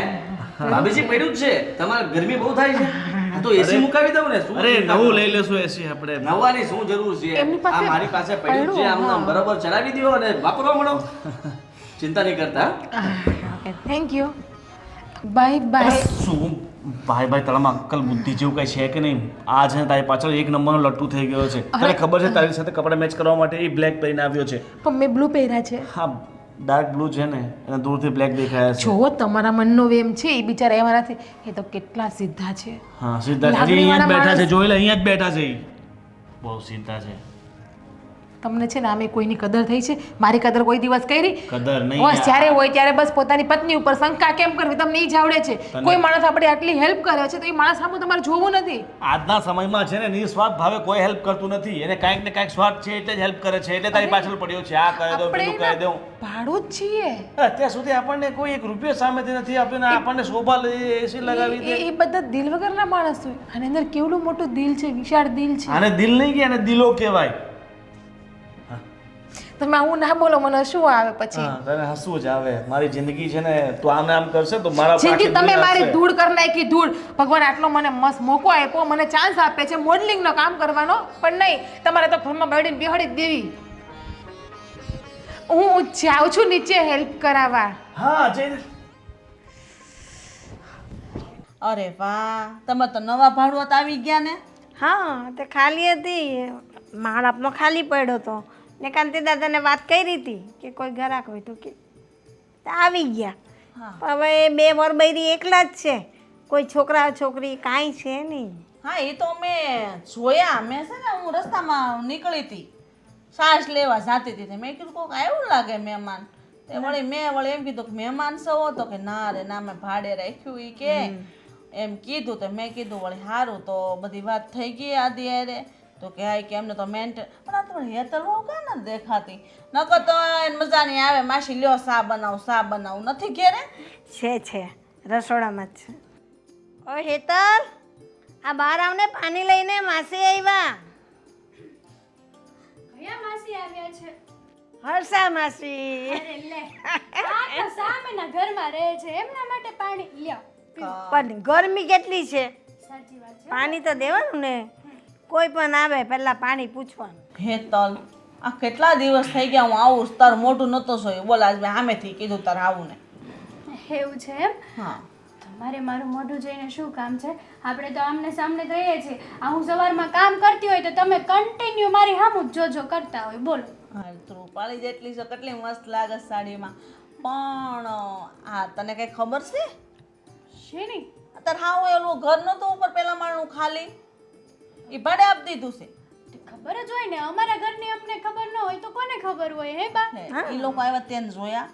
S5: ભાભીજી, પડ્યું જ છે. તમારે ગરમી બહુ થાય છે. હા, તો એસી મુકાવી દઉં ને. શું
S6: અરે
S5: ચિંતા
S6: નવું
S5: કરો?
S6: લઈ લેશું એસી આપણે.
S5: નવાની શું જરૂર છે?
S4: એમની
S5: આ
S4: પાસે
S5: મારી પાસે પડ્યું છે. આમ નામ બરાબર ચલાવી દો અને વાપરવા મળો. ચિંતા નહીં કરતા.
S4: Thank you. Bye bye.
S6: શું ભાઈ તારામાં અક્કલ બુદ્ધિ જેવું કઈ છે કે નહીં? આ છે ને તારી પાછળ 1 નંબરનો લટ્ટુ થઈ ગયો છે. તને ખબર છે તારી સાથે કપડા મેચ કરવા માટે એ બ્લેક પહેરીને આવ્યો છે.
S4: પણ મેં બ્લુ પહેર્યા છે.
S6: હા ડાર્ક બ્લુ છે ને એને દૂરથી બ્લેક દેખાયા છે.
S4: જો તમારા મનનો વેમ છે એ બિચારા એવા નથી. એ તો કેટલા સીધા છે.
S6: હા સીધા હજી અહીંયા જ બેઠા છે. જોઈ લે, અહીંયા જ બેઠા છે ઈ. બહુ સીધા છે.
S4: તમને છે ને આમે કોઈની કદર થઈ છે? મારી કદર કોઈ દિવસ કરી?
S6: કદર નહીં
S4: બસ જ્યારે હોય ત્યારે બસ પોતાની પત્ની ઉપર શંકા કેમ કરવી તમને એ જ આવડે છે. કોઈ માણસ આપણે આટલી હેલ્પ કરે છે તો એ માણસ સામું તમારે જોવું નથી.
S6: આજના સમયમાં છે ને નિસ્વાર્થ ભાવે કોઈ હેલ્પ કરતું નથી. એને કાંઈક ને કાંઈક સ્વાર્થ છે એટલે જ હેલ્પ કરે છે. એટલે તારી પાછળ પડ્યો છે. આ કરી દઉં પેલું કરી દઉં.
S4: ભાડું જ છીએ.
S6: અત્યાર સુધી આપણને કોઈ એક રૂપિયો સામેથી નથી આપ્યો ને આપણને શોભા લઈ એસી લગાવી દે.
S4: એ બધા દિલ વગરના માણસ હોય. આની અંદર કેવડું મોટું દિલ છે, વિશાળ દિલ છે.
S6: આને દિલ નહીં કે આને દિલો કહેવાય.
S4: તમે આવું ના બોલો, મને શું આવે પછી?
S6: હા, તને હસવું જ આવે. મારી જિંદગી છે ને તું આમ ને આમ કરશે તો મારા
S4: જિંદગી તમે મારી ધૂળ કરી નાખી, ધૂળ. ભગવાન આટલો મને મસ્ત મોકો આપ્યો, મને ચાન્સ આપે છે મોડલિંગનો કામ કરવાનો, પણ નહીં, તમારે તો ઘરમાં બેડીને બેહાડી જ દેવી. હું જાઉં છું નીચે હેલ્પ કરાવવા.
S6: હા જઈને.
S3: અરે વાહ, તમે તો નવા ભાડુઆત આવી ગયા ને.
S1: હા તે ખાલી હતી, માળાપનો ખાલી પડ્યો હતો ને કાંતિ દાદાને વાત કરી હતી કે કોઈ ગ્રાહક હોય તો કે આવી ગયા. હવે 2 વરબૈરી એકલા જ છે, કોઈ છોકરા છોકરી કાંઈ છે નહીં.
S3: હા એ તો મેં જોયા. મેં છે ને હું રસ્તામાં નીકળી હતી, શ્વાસ લેવા જાતી હતી. મેં કીધું કોક આવ્યું લાગે મહેમાન. તે વળી મેં એમ કીધું કે મહેમાન સૌ હતો કે ના રે ના, મેં ભાડે રાખ્યું એ કે એમ કીધું. તો મેં કીધું વળી સારું તો બધી વાત થઈ ગઈ આદિ અરે. તો કે હા કે એમને તો મેન્ટેન, પણ આ તમારી હેતર બહુ કાં નથી દેખાતી. નકર તો એને મજા નહીં આવે. માસી લ્યો સા બનાવું નથી ઘેરે.
S1: છે રસોડામાં જ છે. ઓ હેતલ, આ બહાર આવને, પાણી લઈને. માસી આવ્યા.
S7: કયા માસી આવ્યા છે?
S1: હર્ષા માસી.
S7: અરે લે, આ તો સામેના ઘરમાં રહે છે, એમના માટે પાણી લ્યો.
S1: પણ ગરમી કેટલી છે,
S7: સાચી વાત છે.
S1: પાણી તો દેવાનું ને. કોઈ પણ આવે પહેલા પાણી પૂછવાનું.
S3: હેતલ, આ કેટલા દિવસ થઈ ગયા હું આવું, તારું મોઢું નહોતો જોયું. બોલ આજ મેં સામેથી કીધું તારે આવું ને.
S7: એવું છે એમ?
S3: હા.
S7: તમારે મારું મોઢું જોઈને શું કામ છે? આપણે તો આમને સામને કહીએ છીએ. આ હું સવારમાં કામ કરતી હોય તો તમે કન્ટિન્યુ મારી સામું જ જોજો કરતા હોય. બોલો.
S3: હા તું પાળી જેટલી છે, કેટલી મસ્ત લાગે સાડીમાં. પણ આ તને કઈ ખબર છે?
S7: શેની?
S3: અત્યારે હા હું એલું ઘર નહોતું ઉપર પેલા માળનું ખાલી, એ ભાડે આપી દીધું છે.
S7: ખબર જ હોય ને, અમારા ઘરની અમને ખબર ન હોય તો કોને ખબર હોય? હે બા?
S3: એ લોકો આવ્યા તેને જોયા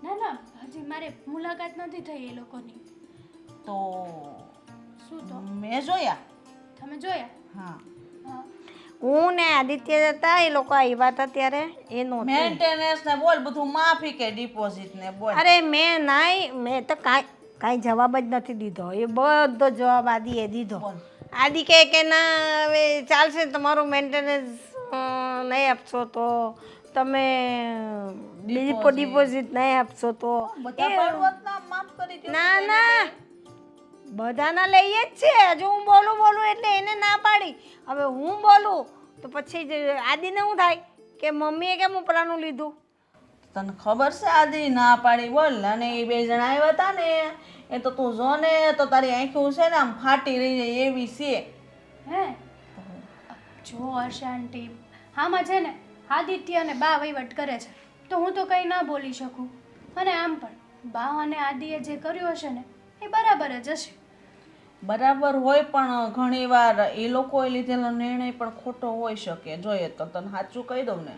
S7: ના ના, હજી મારે મુલાકાત નથી થઈ એ લોકોની.
S3: તો
S7: શું તો?
S3: મેં જોયા.
S7: તમે જોયા?
S3: હા.
S7: હા.
S1: હું ને આદિત્ય હતા, એ લોકો આવ્યા હતા ત્યારે એ નહોતી.
S3: મેન્ટેનન્સ ને બોલ બધું માફી કે ડિપોઝિટ ને બોલ.
S1: અરે મેં તો કાંઈ જવાબ જ નથી દીધો. એ બધો જવાબ આદિએ દીધો. આદિ કહે કે ના હવે ચાલશે, તમારું મેન્ટેનન્સ નહીં આપશો તો તમે ડિપોઝિટ નહીં આપશો તો
S3: બધા ભાડુઆતના માફ કરી દો.
S1: ના બધાના લઈએ જ છે. હજુ હું બોલું એટલે એને ના પાડી. હવે હું બોલું તો પછી આદિને શું થાય કે મમ્મીએ કેમ ઉપરાનું લીધું.
S3: તને ખબર છે આદિ ના પાડી બોલ. અને એ 2 જણા આવ્યા હતા ને, એ તો તું જો ને તો તારી આંખો છે ને આમ ફાટી રહી જાય એવી છે.
S7: હે જો હર્ષા આંટી, આમાં છે ને આદિત્ય અને બા વહીવટ કરે છે તો હું તો કંઈ ના બોલી શકું. અને આમ પણ બા અને આદિએ જે કર્યું હશે ને એ બરાબર જ હશે.
S3: બરાબર હોય પણ ઘણીવાર એ લોકોએ લીધેલો નિર્ણય પણ ખોટો હોઈ શકે. જોઈએ તો તને સાચું કહી દઉં ને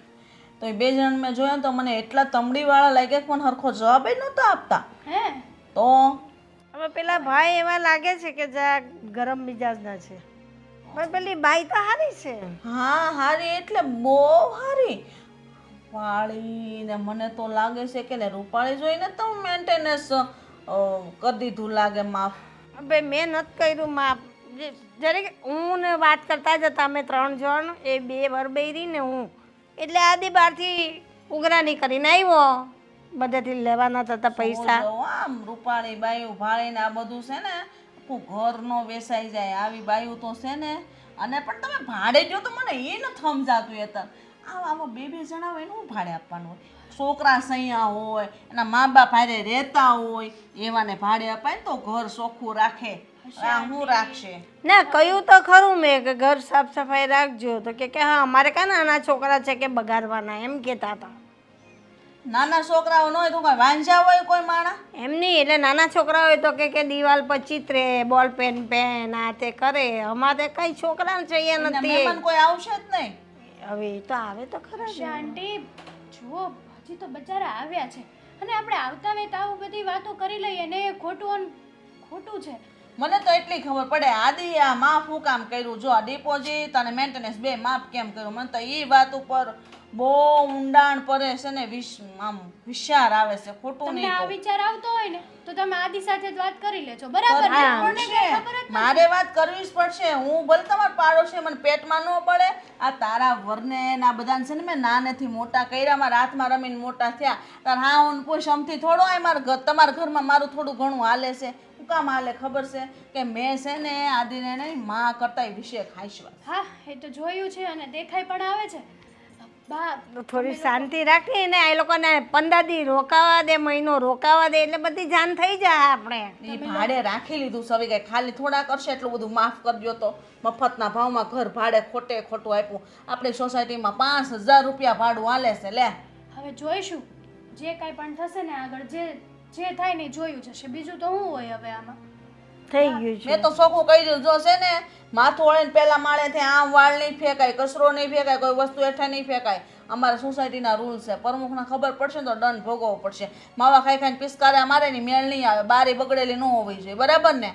S3: તો એ 2 જણ મેં જોયા તો મને એટલા તમડીવાળા લાગ્યા કે મને હરખો જવાબ નહોતો આપતા.
S7: હે
S3: તો
S1: હવે પેલા ભાઈ એવા લાગે છે કે જા ગરમ મિજાજના છે, પણ પેલી બાઈ તો હારી છે.
S3: હા હારી એટલે બહુ હારી. વાળી ને મને તો લાગે છે કે ને રૂપાળી જોઈને તો મેન્ટેનન્સ કરી દીધું લાગે માફ.
S1: હવે મેં નથી કર્યું માફ. જ્યારે હું ને વાત કરતા જ હતા અમે 3 જણ, એ 2 વરબૈરી ને હું. એટલે આદિ બહારથી ઉઘરાણી કરીને આવ્યો, બધેથી લેવાના હતા પૈસા.
S3: આમ રૂપાળી બાયું ભાળીને આ બધું છે ને આખું ઘર નો વેસાઈ જાય આવી બાયું તો છે ને. અને પણ તમે ભાડે જો તો મને એ નથી સમજાતું. આમાં 2 જણા હોય ને હું ભાડે આપવાનું હોય? છોકરા સૈયા હોય, એના મા બાપ હારે રહેતા હોય, એવાને ભાડે અપાય તો ઘર ચોખ્ખું રાખે. આ હું રાખશે
S1: ના કહ્યું તો ખરું મેં કે ઘર સાફ સફાઈ રાખજો. તો કે હા અમારે કાં નાના છોકરા છે કે બગાડવાના, એમ કહેતા હતા.
S3: નાના છોકરાઓ ન હોય તો કોઈ વાંઝા હોય કોઈ માણા?
S1: એમ નહીં, એટલે નાના છોકરા હોય તો કે દિવાલ પર ચિત્રે, બોલ પેન આ તે કરે. અમારે કઈ છોકરાને જોઈએ
S3: એના
S1: નથી.
S3: મહેમાન કોઈ આવશે જ નહીં.
S1: હવે એ તો આવે તો ખરા જ.
S7: આંટી જુઓ હજી તો બચારા આવ્યા છે અને આપણે આવતા વેત આવું બધી વાતો કરી લઈએ ને એ ખોટું છે.
S3: મને તો એટલી ખબર પડે આદિ આ માફ હું કામ કર્યું, જો આ ડિપોઝિટ અને મેન્ટેનન્સ બે માફ કેમ કર્યું. મને તો એ વાત ઉપર બહુ ઊંડાણ પડે છે ને આમ વિચાર આવે છે. ખોટું
S7: તમને
S3: નહીં
S7: આ
S3: કહું.
S7: વિચાર આવતો હોય ને તો તમે આદિ સાથે જ વાત કરી લેજો, બરાબર ને? આપણને કઈ ખબર જ
S3: મારે વાત કરવી જ પડશે. હું ભલે તમારો પાડોશી મને પેટમાં ન પડે. આ તારા વરને ના બધાને છે ને મેં નાનેથી મોટા કર્યા, મારા હાથમાં રમીને મોટા થયા. તાર હા હું પૂછ અમથી થોડો આ મારા તમારા ઘરમાં મારું થોડું ઘણું હાલે છે. શું કામ હાલે ખબર છે કે મેં છે ને આદિને નહીં માં કરતા વિશે ખાઈશ.
S7: હા એ તો જોયું છે અને દેખાઈ પણ આવે છે. બા
S1: થોડી શાંતિ રાખી ને એ લોકોને 15 દી રોકાવા દે, મહિનો રોકાવા દે એટલે બધી જાન થઈ જાય. આપણે
S3: એ ભાડે રાખી લીધું સવી ગઈ. ખાલી થોડા કરશે એટલું બધું માફ કરજો તો મફતના ભાવમાં ઘર ભાડે ખોટું આપ્યું. આપણી સોસાયટીમાં 5000 રૂપિયા ભાડું હાલે છે. લે
S7: હવે જોઈશું જે કાંઈ પણ થશે ને આગળ જે થાય ને જોયું જશે. બીજું તો શું હોય હવે આમાં?
S1: થઈ ગયું છે.
S3: મેં તો સોખું કહી દીધું, જો છે ને માથું વળીને પહેલા માળેથી આમ વાળ નહીં ફેંકાય, કચરો નહીં ફેંકાય, કોઈ વસ્તુ હેઠે નહીં ફેંકાય. અમારા સોસાયટીના રૂલ છે. પ્રમુખને ખબર પડશે ને તો દંડ ભોગવવો પડશે. માવા ખાઈને પિસ્કારા મારે ની મેળ નહીં આવે. બારી બગડેલી ન હોવી જોઈએ, બરાબર ને?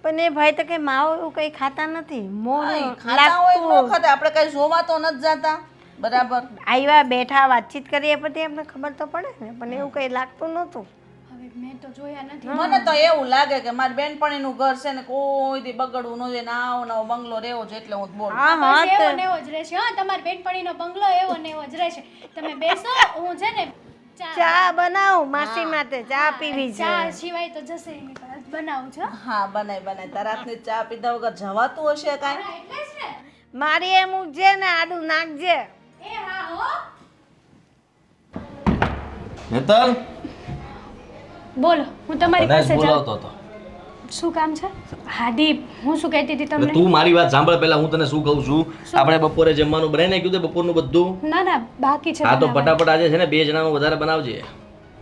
S1: પણ એ ભાઈ તો કઈ માવો એવું કઈ ખાતા નથી. મોઢું
S3: ખાતા હોય ન ખાતા, આપણે કઈ જોવા તો નથી જાતા, બરાબર?
S1: આવ્યા બેઠા વાતચીત કરીએ પછી એમને ખબર તો પડે ને, પણ એવું કઈ લાગતું નહોતું.
S7: હવે મેં તો જોયા નથી.
S3: મને તો એવું લાગે કે મારી બેનપણીનું ઘર છે ને કોઈ દી બગડવું ન જોઈએ. આવો નવો બંગલો રહેવો છે એટલે હું બોલું.
S1: હા હા
S7: બસ એવો ને એવો જ રહેશે. હા તમારી બેનપણીનો બંગલો એવો ને એવો જ રહેશે. તમે બેસો, હું છે ને
S1: ચા બનાવ માસી માટે. ચા પીવી છે.
S7: ચા સિવાય તો જશે નહીં, પણ આજ બનાવું છું.
S3: હા બનાય તારા હાથની ચા પીધા વગર જવાતું હશે કાંઈ?
S7: હા, એટલે જ ને.
S1: મારી એમ ઉગજે ને આડું નાખજે.
S7: એ હા હો.
S5: હેતલ
S7: બોલો, હું તમારી
S5: કદાચ
S7: પાસે જાઉં.
S5: બોલાવતો હતો.
S7: શું કામ છે? હાદી, હું શું કહેતી હતી
S5: એટલે
S7: તમને?
S5: તું મારી વાત સાંભળ પહેલા, હું તને શું કહું છું. આપણે બપોરે જમવાનું બનાવી નાખ્યું છે બપોરનું બધું?
S7: ના ના બાકી છે.
S5: હા તો
S7: બનાવવાનું.
S5: ફટાફટ આજે છે ને 2 જણાનું વધારે બનાવજે.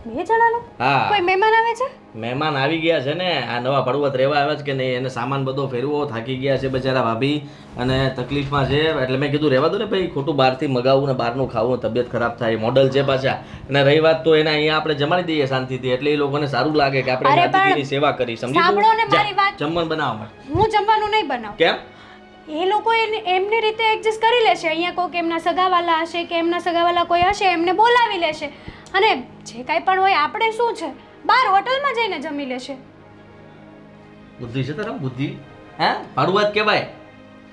S7: 2 જણાનું?
S5: હા
S7: કોઈ મહેમાન આવે છે?
S5: મહેમાન આવી ગયા છે ને, આ નવા ભડવત રહેવા આવ્યા છે કે નહીં, એને સામાન બધો ફેરવો, થાકી ગયા છે બચારા ભાભી અને તકલીફમાં છે. એટલે મેં કીધું રહેવા દો ને ભાઈ, ખોટું બહારથી મગાવવું ને બહારનું ખાવું, તબિયત ખરાબ થાય. મોડલ છે પાછા. અને રહી વાત તો એને અહીંયા આપણે જમાડી દઈએ શાંતિથી, એટલે એ લોકોને સારું લાગે કે આપણે
S7: અરે પણ
S5: અતિથિની સેવા કરી. સમજી
S7: સાંભળો ને
S5: તું?
S7: મારી વાત.
S5: જમવાનું બનાવવા માટે.
S7: હું જમવાનું નહીં બનાવું.
S5: કેમ?
S7: એ લોકો એમની રીતે એડજસ્ટ કરી લેશે. અહીંયા કોઈક એમના સગાવાલા હશે કે એમના સગાવાલા કોઈ હશે, એમને બોલાવી લેશે. અને જે કાંઈ પણ હોય આપણે શું છે, બહાર હોટલમાં જઈને જમી લેશે.
S5: બુદ્ધિ છે તારા? બુદ્ધિ? હે ભાડુઆત કહેવાય.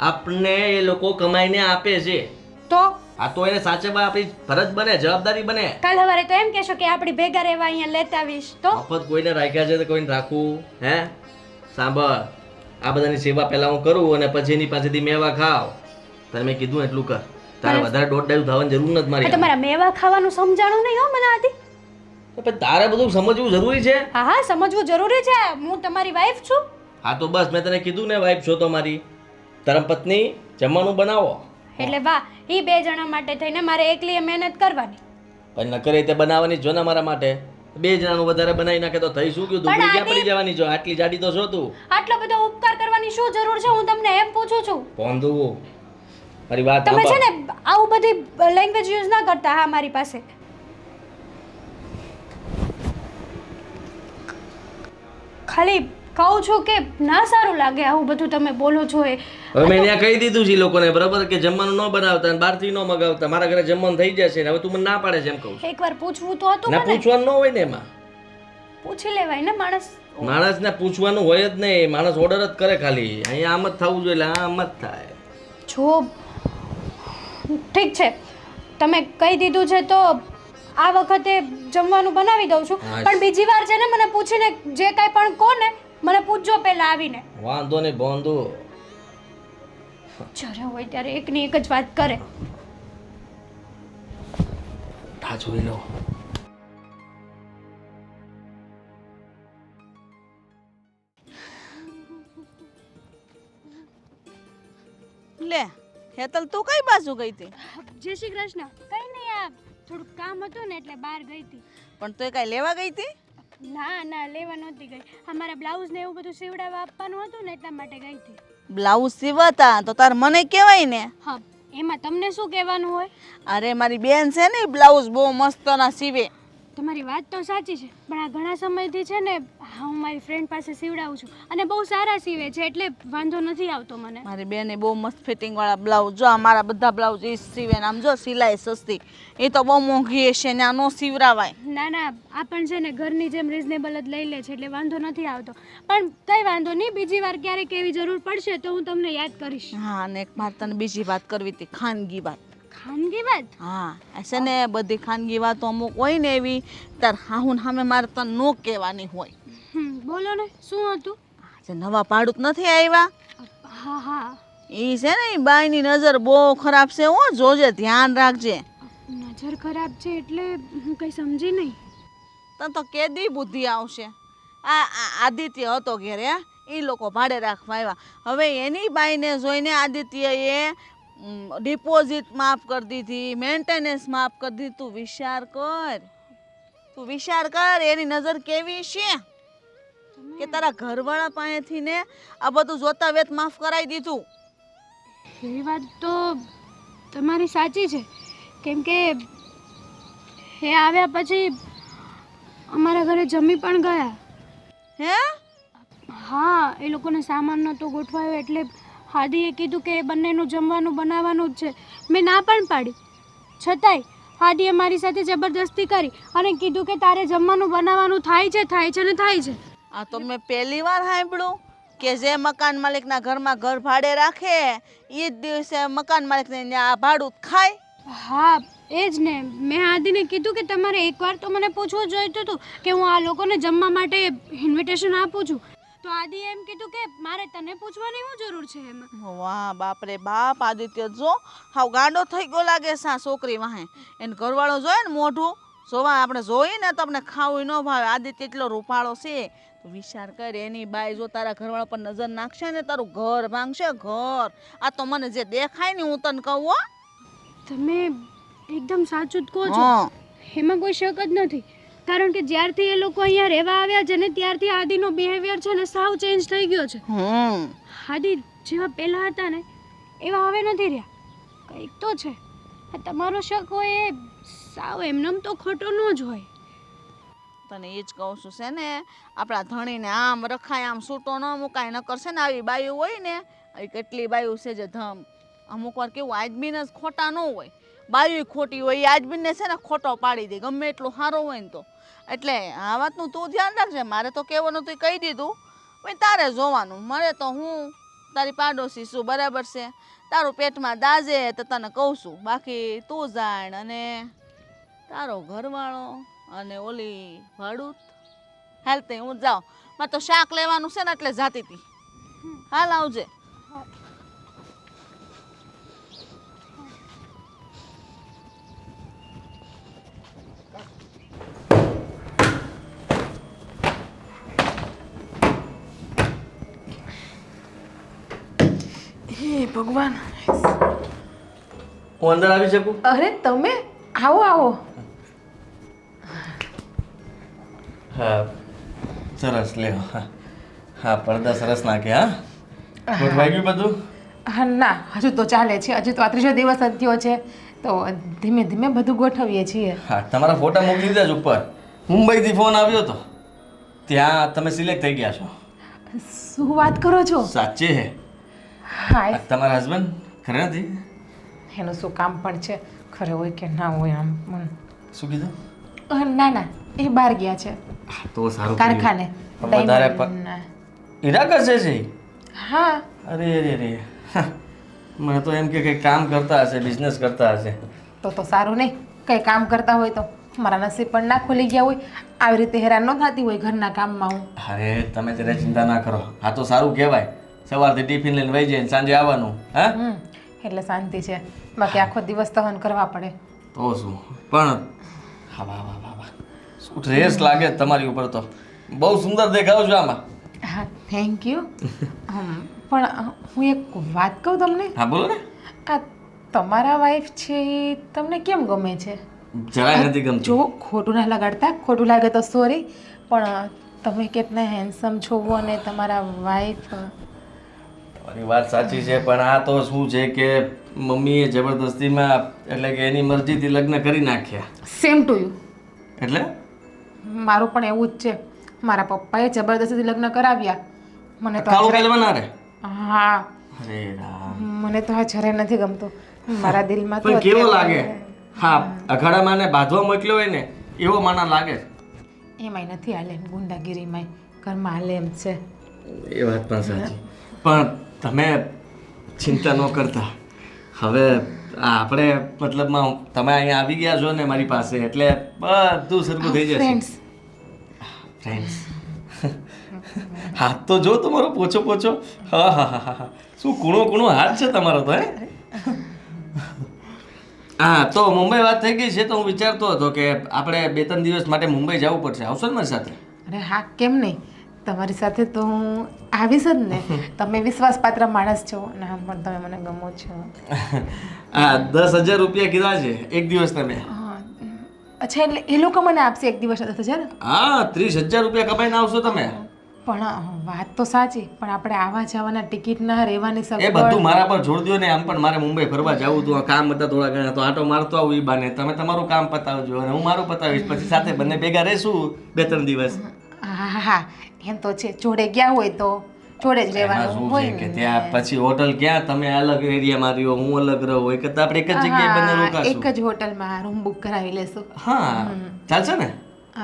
S5: આપણને એ લોકો કમાઈને આપે છે.
S7: તો
S5: આ તો એને સાચવવા આપણી ફરજ બને, જવાબદારી બને.
S7: કાલ સવારે તો એમ કહેશો કે આપણી ભેગા રહેવા અહીંયા લેતા આવીશ. તો
S5: મફત કોઈને રાખ્યા છે તો કોઈને રાખવું? હે સાંભળ, આ બધાની સેવા પહેલા હું કરું અને પછી એની પાસેથી મેવા ખાવ. તને મેં કીધું એટલું કર. તારે વધારે દોઢ ડાયું થવાની જરૂર નથી
S7: આ
S5: મારી.
S7: તમારા મેવા ખાવાનું સમજાણું નહીં હો મને આદી.
S5: પણ તારે બધું સમજવું જરૂરી છે.
S7: હા હા સમજવું જરૂરી છે. હું તમારી વાઈફ છું.
S5: હા તો બસ મેં તને કીધું ને, વાઈફ છો તો મારી. ધર્મપત્ની જમવાનું બનાવો.
S7: એટલે વાહ, એ 2 જણા માટે થઈને મારે એકલીએ મહેનત કરવાની.
S5: પણ ન કરે તે બનાવવાની જ જો ને મારા માટે. 2 જણાનું વધારે બનાવી નાખે તો થઈ શું ગયું? તું ક્યાં પડી જવાની છો? આટલી જાડી તો છો તું.
S7: આટલો બધો ઉપકાર કરવાની શું જરૂર છે? હું તમને એમ પૂછું છું.
S5: પોંધું મારી વાત
S7: તમે છે
S5: સાંભળ.
S7: ને આવું બધી લેંગ્વેજ યુઝ ના કરતા. હા મારી પાસે ખાલી કહું છું કે ના સારું લાગે આવું બધું તમે બોલો છો. એ
S5: હવે મેં ત્યાં કહી દીધું છે એ લોકોને, બરાબર, કે જમવાનું ન બનાવતા અને બહારથી ન મગાવતા. મારા ઘરે જમવાનું થઈ જશે ને હવે તું મને ના પાડે છે એમ કહું છું.
S7: એકવાર પૂછવું તો હતું
S5: ના
S7: મને.
S5: પૂછવાનું ન હોય ને એમાં.
S7: પૂછી લેવાય ને માણસ.
S5: માણસને પૂછવાનું હોય જ નહીં. માણસ ઓર્ડર જ કરે ખાલી. અહીંયા આમ જ થવું જોઈએ એટલે આમ જ થાય.
S7: જો ઠીક છે તમે કહી દીધું છે તો આ વખતે જમવાનું બનાવી દઉં છું.
S5: હા.
S7: પણ બીજી વાર છે ને મને પૂછીને જે કાંઈ પણ કહો ને મને પૂછજો પહેલા આવીને.
S5: વાંધો નહીં બોંધુ.
S7: જ્યારે હોય ત્યારે એકની એક જ વાત કરે.
S5: આ જોઈ લો.
S3: લે હેતલ તું કઈ બાજુ ગઈ હતી?
S7: જય શ્રી કૃષ્ણ. કઈ નહીં, આ થોડુંક કામ હતું ને એટલે બહાર ગઈ હતી.
S3: પણ તું કાંઈ લેવા ગઈ હતી?
S7: ના ના લેવા નહોતી ગઈ. અમારા બ્લાઉઝ ને એવું બધું સીવડાવવા આપવાનું હતું ને એટલા માટે ગઈ હતી.
S3: બ્લાઉઝ સીવતા તો તાર મને કહેવાય ને.
S7: હા, એમાં તમને શું કહેવાનું હોય?
S3: અરે મારી બેન છે ને બ્લાઉઝ બહુ મસ્તના સીવે.
S7: તમારી વાત તો સાચી છે, પણ આ ઘણા સમયથી છે ને હું મારી ફ્રેન્ડ પાસે સીવડાવું છું અને બહુ સારા સીવે છે એટલે વાંધો નથી આવતો મને.
S3: મારી બેને બહુ મસ્ત ફિટિંગ વાળા બ્લાઉઝ, જો અમારા બધા બ્લાઉઝ એ સીવે ને આમ જો સિલાઈ સસ્તી, એ તો બહુ મોંઘી હશે ને આ નો સીવરાવાય.
S7: ના ના, આ પણ છે ને ઘરની જેમ રિઝનેબલ જ લઈ લે છે એટલે વાંધો નથી આવતો. પણ કંઈ વાંધો નહીં, બીજી વાર ક્યારેક એવી જરૂર પડશે તો હું તમને યાદ કરીશ.
S3: હા, અને એક મારે તને બીજી વાત કરવી હતી, ખાનગી વાત.
S7: ખાનગી વાત?
S3: હા, છે ને બધી ખાનગી વાતો અમુક હોય ને એવી તાર હાહુન સામે મારે તને નો કહેવાની હોય.
S7: બોલો ને, શું હતું?
S3: જે નવા ભાડુત નથી આવ્યા,
S7: હા હા.
S3: એ છે ને એ બાઈની નજર બહુ ખરાબ છે, હો જોજે, ધ્યાન રાખજે.
S7: નજર ખરાબ છે એટલે હું કંઈ સમજી નહીં.
S3: તને તો કેદી બુદ્ધિ આવશે. આ આદિત્ય હતો ઘેરે, એ લોકો ભાડે રાખવા આવ્યા. હવે એની બાઈને જોઈને આદિત્યએ ડિપોઝિટ માફ કરી દીધી, મેન્ટેનન્સ માફ કરી દીધી. તું વિચાર કર એની નજર કેવી છે કે તારા ઘરવાળા પાસેથી ને આ બધું જોતા વેત માફ કરાવી દીધું.
S7: એ વાત તો તમારી સાચી છે, કેમ કે એ આવ્યા પછી અમારા ઘરે જમી પણ ગયા.
S3: હે?
S7: હા, એ લોકોને સામાન નહોતો ગોઠવાયો એટલે હાદીએ કીધું કે એ બંનેનું જમવાનું બનાવવાનું જ છે. મેં ના પણ પાડી, છતાંય હાદીએ મારી સાથે જબરદસ્તી કરી અને કીધું કે તારે જમવાનું બનાવવાનું થાય છે ને થાય છે.
S3: આ તો મેં પહેલી વાર સાંભળ્યું કે જે મકાન માલિકના ઘરમાં ઘર ભાડે રાખે એ જ દિવસે મકાન માલિકને આ ભાડું ખાય.
S7: હા, એ જ ને. મેં આદિને કીધું કે તમારે એકવાર તો મને પૂછવું જોઈતું હતું કે હું આ લોકોને જમવા માટે ઇન્વિટેશન આપું છું. તો આદિએ એમ કીધું કે મારે તને પૂછવાની શું જરૂર છે એમાં.
S3: વાહ બાપ રે બાપ, આદિત્ય જો હાવ ગાંડો થઈ ગયો લાગે છે આ છોકરી વાહે. એને ઘરવાળો જોઈએ ને મોઢું જોવા, આપણે જોઈએ ને તો આપણે ખાવું ન ભાવે. આદિત્ય એટલો રૂપાળો છે, તો વિચાર કર એની બાઈ જો તારા ઘરવાળા પર નજર નાખશે ને તારું ઘર ભાંગશે, ઘર. આ તો મને જે દેખાય ને હું તને કહું.
S7: તમે એકદમ સાચું જ કહો છો, એમાં કોઈ શક જ નથી. કારણ કે જ્યારથી એ લોકો અહીંયા રહેવા આવ્યા છે ને ત્યારથી આદિનો બિહેવિયર છે ને સાવ ચેન્જ થઈ ગયો છે. આદિ જેવા પહેલા હતા ને એવા હવે નથી રહ્યા. કંઈક તો છે. તમારો શક હોય એ સાવ એમનેમ તો ખોટો ન જ હોય.
S3: તને એ જ કહું છું છે ને, આપણા ધણીને આમ રખાય, આમ છૂટો ન મુકાય. ન કરશે ને આવી બાયું હોય ને, આવી કેટલી બાયું છે જે ધમ અમુક વાર કેવું આજમીને જ ખોટા ન હોય, બાયું ખોટી હોય, એ આજમીને છે ને ખોટો પાડી દે ગમે એટલું સારું હોય ને તો. એટલે આ વાતનું તું ધ્યાન રાખજે. મારે તો કહેવાનું તું કહી દીધું, ભાઈ તારે જોવાનું. મારે તો હું તારી પાડોશી છું, બરાબર છે. તારું પેટમાં દાજે તો તને કહું છું, બાકી તું જાણ. અને તારો ઘરવાળો અને ઓલી ભાડુત હાલ તે હું જાઉં. મારે તો શાક લેવાનું છે ને એટલે જાતી હતી. હાલ આવજે.
S4: હે ભગવાન,
S2: હું અંદર આવી શકું?
S4: અરે તમે આવો આવો.
S2: હા સરસ, લ્યો. હા, પડદા સરસ નાખે. હા, ગોઠવાઈ ગયું બધું?
S4: હા ના, હજુ તો ચાલે છે. હજુ તો આ ત્રીજો દિવસ જ થયો છે, તો ધીમે ધીમે બધું ગોઠવીએ છીએ.
S2: હા, તમારા ફોટા મોકલી દીધા જ ઉપર. મુંબઈથી ફોન આવ્યો હતો, ત્યાં તમે સિલેક્ટ થઈ ગયા છો.
S4: શું વાત કરો છો?
S2: સાચે હે?
S4: હા,
S2: તમારા હસબન્ડ ખરે નથી?
S4: એનું શું કામ પણ છે, ખરે હોય કે ના હોય. આમ
S2: શું કીધું?
S4: ના ના, એ બહાર ગયા છે
S2: તો સારું,
S4: કારખાને.
S2: વધારે હીરા કરશે છે?
S4: હા.
S2: અરે અરે અરે, મને તો એમ કે કંઈ કામ કરતા હશે, બિઝનેસ કરતા હશે.
S4: તો સારું નહીં. કંઈ કામ કરતા હોય તો મારા નસીબ પણ ના ખુલી ગયા હોય. આવી રીતે હેરાન ન થતી હોય ઘરના કામમાં હું.
S2: અરે તમે ત્યારે ચિંતા ના કરો. આ તો સારું કહેવાય. સવારથી ટિફિન લઈને વહી જાય, સાંજે આવવાનું. હા,
S4: એટલે શાંતિ છે. બાકી આખો દિવસ સહન કરવા પડે.
S2: તો શું. પણ હા, વાહ વાહ વાહ વાહ, શું ડ્રેસ લાગે તમારી ઉપર તો. બહુ સુંદર દેખાવ છો આમાં.
S4: હા, થેન્ક યુ. પણ હું એક વાત કહું તમને.
S2: હા બોલો ને.
S4: આ તમારા વાઈફ છે એ તમને કેમ ગમે છે?
S5: જરાય નથી ગમતું.
S4: જો ખોટું ના લગાડતા, ખોટું લાગે તો સોરી, પણ તમે કેટલા હેન્ડસમ છો અને તમારા વાઈફ.
S5: તમારી વાત સાચી છે, પણ આ તો શું છે કે મમ્મીએ જબરદસ્તીમાં એટલે કે એની મરજીથી લગ્ન કરી નાખ્યા.
S4: Same to you.
S5: એટલે
S4: મારું પણ એવું જ છે. મારા પપ્પાએ જબરદસ્તીથી લગ્ન કરાવ્યા. મને તો
S5: કાળું પહેલવાન હારે?
S4: હા,
S5: અરે રામ.
S4: મને તો આ જરાય નથી ગમતું. મારા દિલમાં તો
S5: પણ કેવો
S4: અત્યારે-
S5: લાગે? હા, અખાડામાં ને બાંધવા મોકલ્યો હોય ને એવો માના લાગે છે.
S4: એમાંય નથી હાલે, ગુંડાગીરીમાંય ઘરમાં હાલે એમ છે.
S5: એ વાત પણ સાચી, પણ તમે ચિંતા ન કરતા. હવે આપણે મતલબમાં તમે અહીંયા આવી ગયા છો ને મારી પાસે, એટલે બધું સરખું થઈ જશે.
S4: Friends,
S5: friends. હાથ તો જો તમારો પોચો પોચો. હા હા હા હા, શું કૂણો કૂણો હાથ છે તમારો તો. હે હા, તો મુંબઈ વાત થઈ ગઈ છે તો હું વિચારતો હતો કે આપણે 2-3 દિવસ માટે મુંબઈ જવું પડશે. આવશો ને મારી સાથે?
S4: અરે હા, કેમ નહીં? તમારી સાથે તો હું આવીશ જ ને. તમે વિશ્વાસપાત્ર માણસ છો અને આમ પણ તમે મને ગમો છો.
S5: હા, 10,000 રૂપિયા કીધા છે એક દિવસ તમે.
S4: અચ્છા, એટલે એ લોકો મને આપશે એક દિવસ 10,000?
S5: હા, 30,000 રૂપિયા કમાઈને આવશો તમે.
S4: પણ વાત તો સાચી, પણ આપણે આવા જવાના ટિકિટના રહેવાની
S5: એ
S4: સગવડ
S5: બધું મારા પર છોડ દો ને. આમ પણ મારે મુંબઈ ફરવા જવું હતું, કામ હતા થોડા ઘણા, તો આટો મારતો આવું ઈ બાને. તમે તમારું કામ પતાવજો અને હું મારું પતાવીશ, પછી સાથે બંને ભેગા રહેશું 2-3 દિવસ.
S4: હા હા હા, એમ તો છે. જોડે ગયા હોય તો જોડે જ
S5: એમાં
S4: રહેવાનું
S5: શું
S4: હોય
S5: છે કે
S4: ને.
S5: ત્યાં પછી હોટલ ક્યાં, તમે અલગ એરિયામાં રહ્યો, હું અલગ રહું, એક જ આપણે એક જ જગ્યાએ બંને
S4: હા,
S5: રોકાશું.
S4: એક જ હોટલમાં રૂમ બુક કરાવી લેશું.
S5: હા, ચાલશે ને?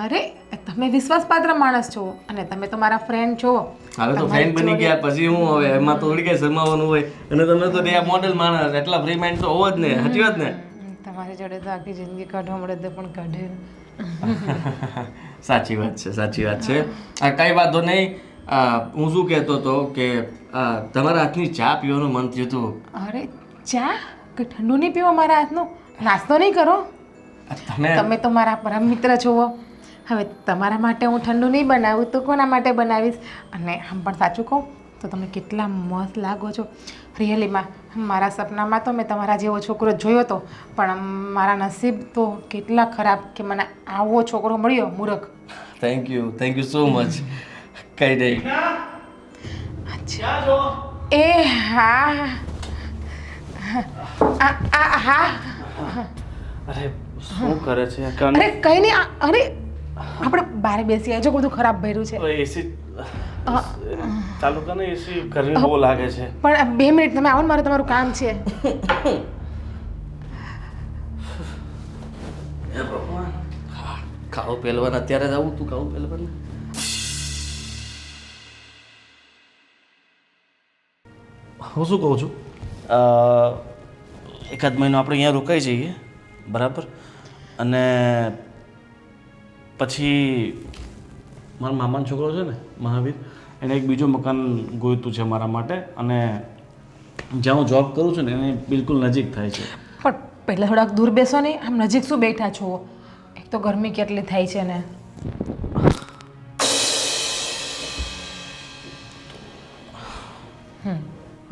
S4: અરે, તમે વિશ્વાસપાત્ર માણસ છો અને તમે તો મારા ફ્રેન્ડ છો.
S5: હવે તો ફ્રેન્ડ બની ગયા પછી હું હવે એમાં તો થોડી કઈ શરમાવાનું હોય. અને તમે તો ત્યાં મોડેલ માણસ, એટલા ફ્રી માઇન્ડ તો હોવો જ ને. સાચી વાત ને?
S4: તમારી જોડે તો આખી જિંદગી કાઢવા મળે તો પણ કાઢે.
S5: સાચી વાત છે, સાચી વાત છે. આ કઈ વાંધો નહીં. હું શું કહેતો હતો કે તમારા હાથની ચા પીવાનું મન થયું હતું.
S4: અરે, ચા કે ઠંડુ નહીં પીવો મારા હાથનું? નાસ્તો નહીં કરો? તમે તો મારા પરમ મિત્ર છો. હવે તમારા માટે હું ઠંડુ નહીં બનાવું તો કોના માટે બનાવીશ? અને આમ પણ સાચું કહું તો તમે કેટલા મસ્ત લાગો છો. રિયલીમાં મારા સપનામાં તો મેં તમારા જેવો છોકરો જોયો હતો, પણ મારા નસીબ તો કેટલા ખરાબ કે મને આવો છોકરો મળ્યો. મૂર્ખ.
S5: Thank you so much. કઈ નહીં.
S4: એ હા હા.
S6: અરે શું કરે છે?
S4: અરે કંઈ નહીં. અરે આપણે બહાર બેસી આવજો, બધું ખરાબ ભર્યું છે.
S6: એસી ચાલુ કર ને. એસી ગરમી બહુ લાગે છે.
S4: પણ 2 મિનિટ તમે આવો ને, મારે તમારું કામ છે.
S5: ખાવું પહેલવાન અત્યારે જ આવું તું ખાવું પહેલવાન.
S6: હું શું કહું છું, એકાદ મહિનો આપણે અહીંયા રોકાઈ જઈએ, બરાબર? અને પછી મારા મામાનો છોકરો છે ને મહાવીર, એને એક બીજું મકાન ગોઈતું છે મારા માટે, અને જ્યાં હું જોબ કરું છું ને એને બિલકુલ નજીક થાય છે.
S4: પણ પહેલાં થોડાક દૂર બેસો ને. આમ નજીક શું બેઠા છો? એક તો ગરમી કેટલી થાય છે ને.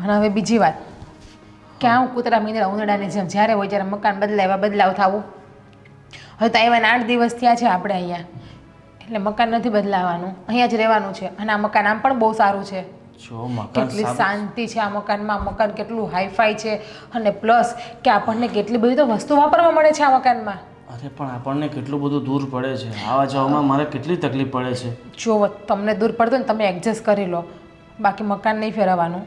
S4: અને હવે બીજી વાત, ક્યાં હું કૂતરા મીંદડા ઉંદડાની જેમ જ્યારે હોય ત્યારે મકાન બદલાવ થવું. હવે તો આવ્યા 8 દિવસ થયા છે આપણે અહીંયા, એટલે મકાન નથી બદલાવાનું, અહીંયા જ રહેવાનું છે. અને આ મકાન આમ પણ બહુ સારું છે.
S6: જો મકાન
S4: કેટલી શાંતિ છે આ મકાનમાં. મકાન કેટલું હાઈફાઈ છે, અને પ્લસ કે આપણને કેટલી બધી તો વસ્તુ વાપરવા મળે છે આ મકાનમાં.
S6: અરે પણ આપણને કેટલું બધું દૂર પડે છે, આવા જવામાં મારે કેટલી તકલીફ પડે છે.
S4: જો તમને દૂર પડતું ને તમે એડજસ્ટ કરી લો, બાકી મકાન નહીં ફેરવવાનું.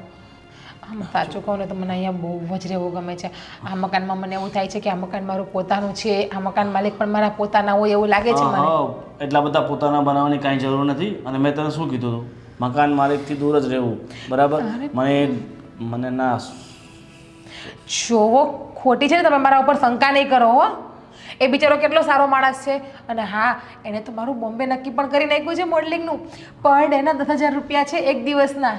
S4: આમ સાચું કહું ને તો મને અહીંયા બહુ જ રહેવું ગમે છે. આ મકાનમાં મને એવું થાય છે કે આ મકાન મારું પોતાનું છે, આ મકાન માલિક પણ મારા પોતાના હોય એવું લાગે છે મને.
S6: એટલા બધા પોતાના બનાવવાની કાંઈ જરૂર નથી. અને મેં તને શું કીધું હતું, મકાન માલિકથી દૂર જ રહેવું, બરાબર? મને ના.
S4: જોવો, ખોટી છે ને, તમે મારા ઉપર શંકા નહીં કરો હો. એ બિચારો કેટલો સારો માણસ છે. અને હા, એને તો મારું બોમ્બે નક્કી પણ કરી નાખ્યું છે મોડલિંગનું. પર ડેના 10,000 રૂપિયા છે એક દિવસના.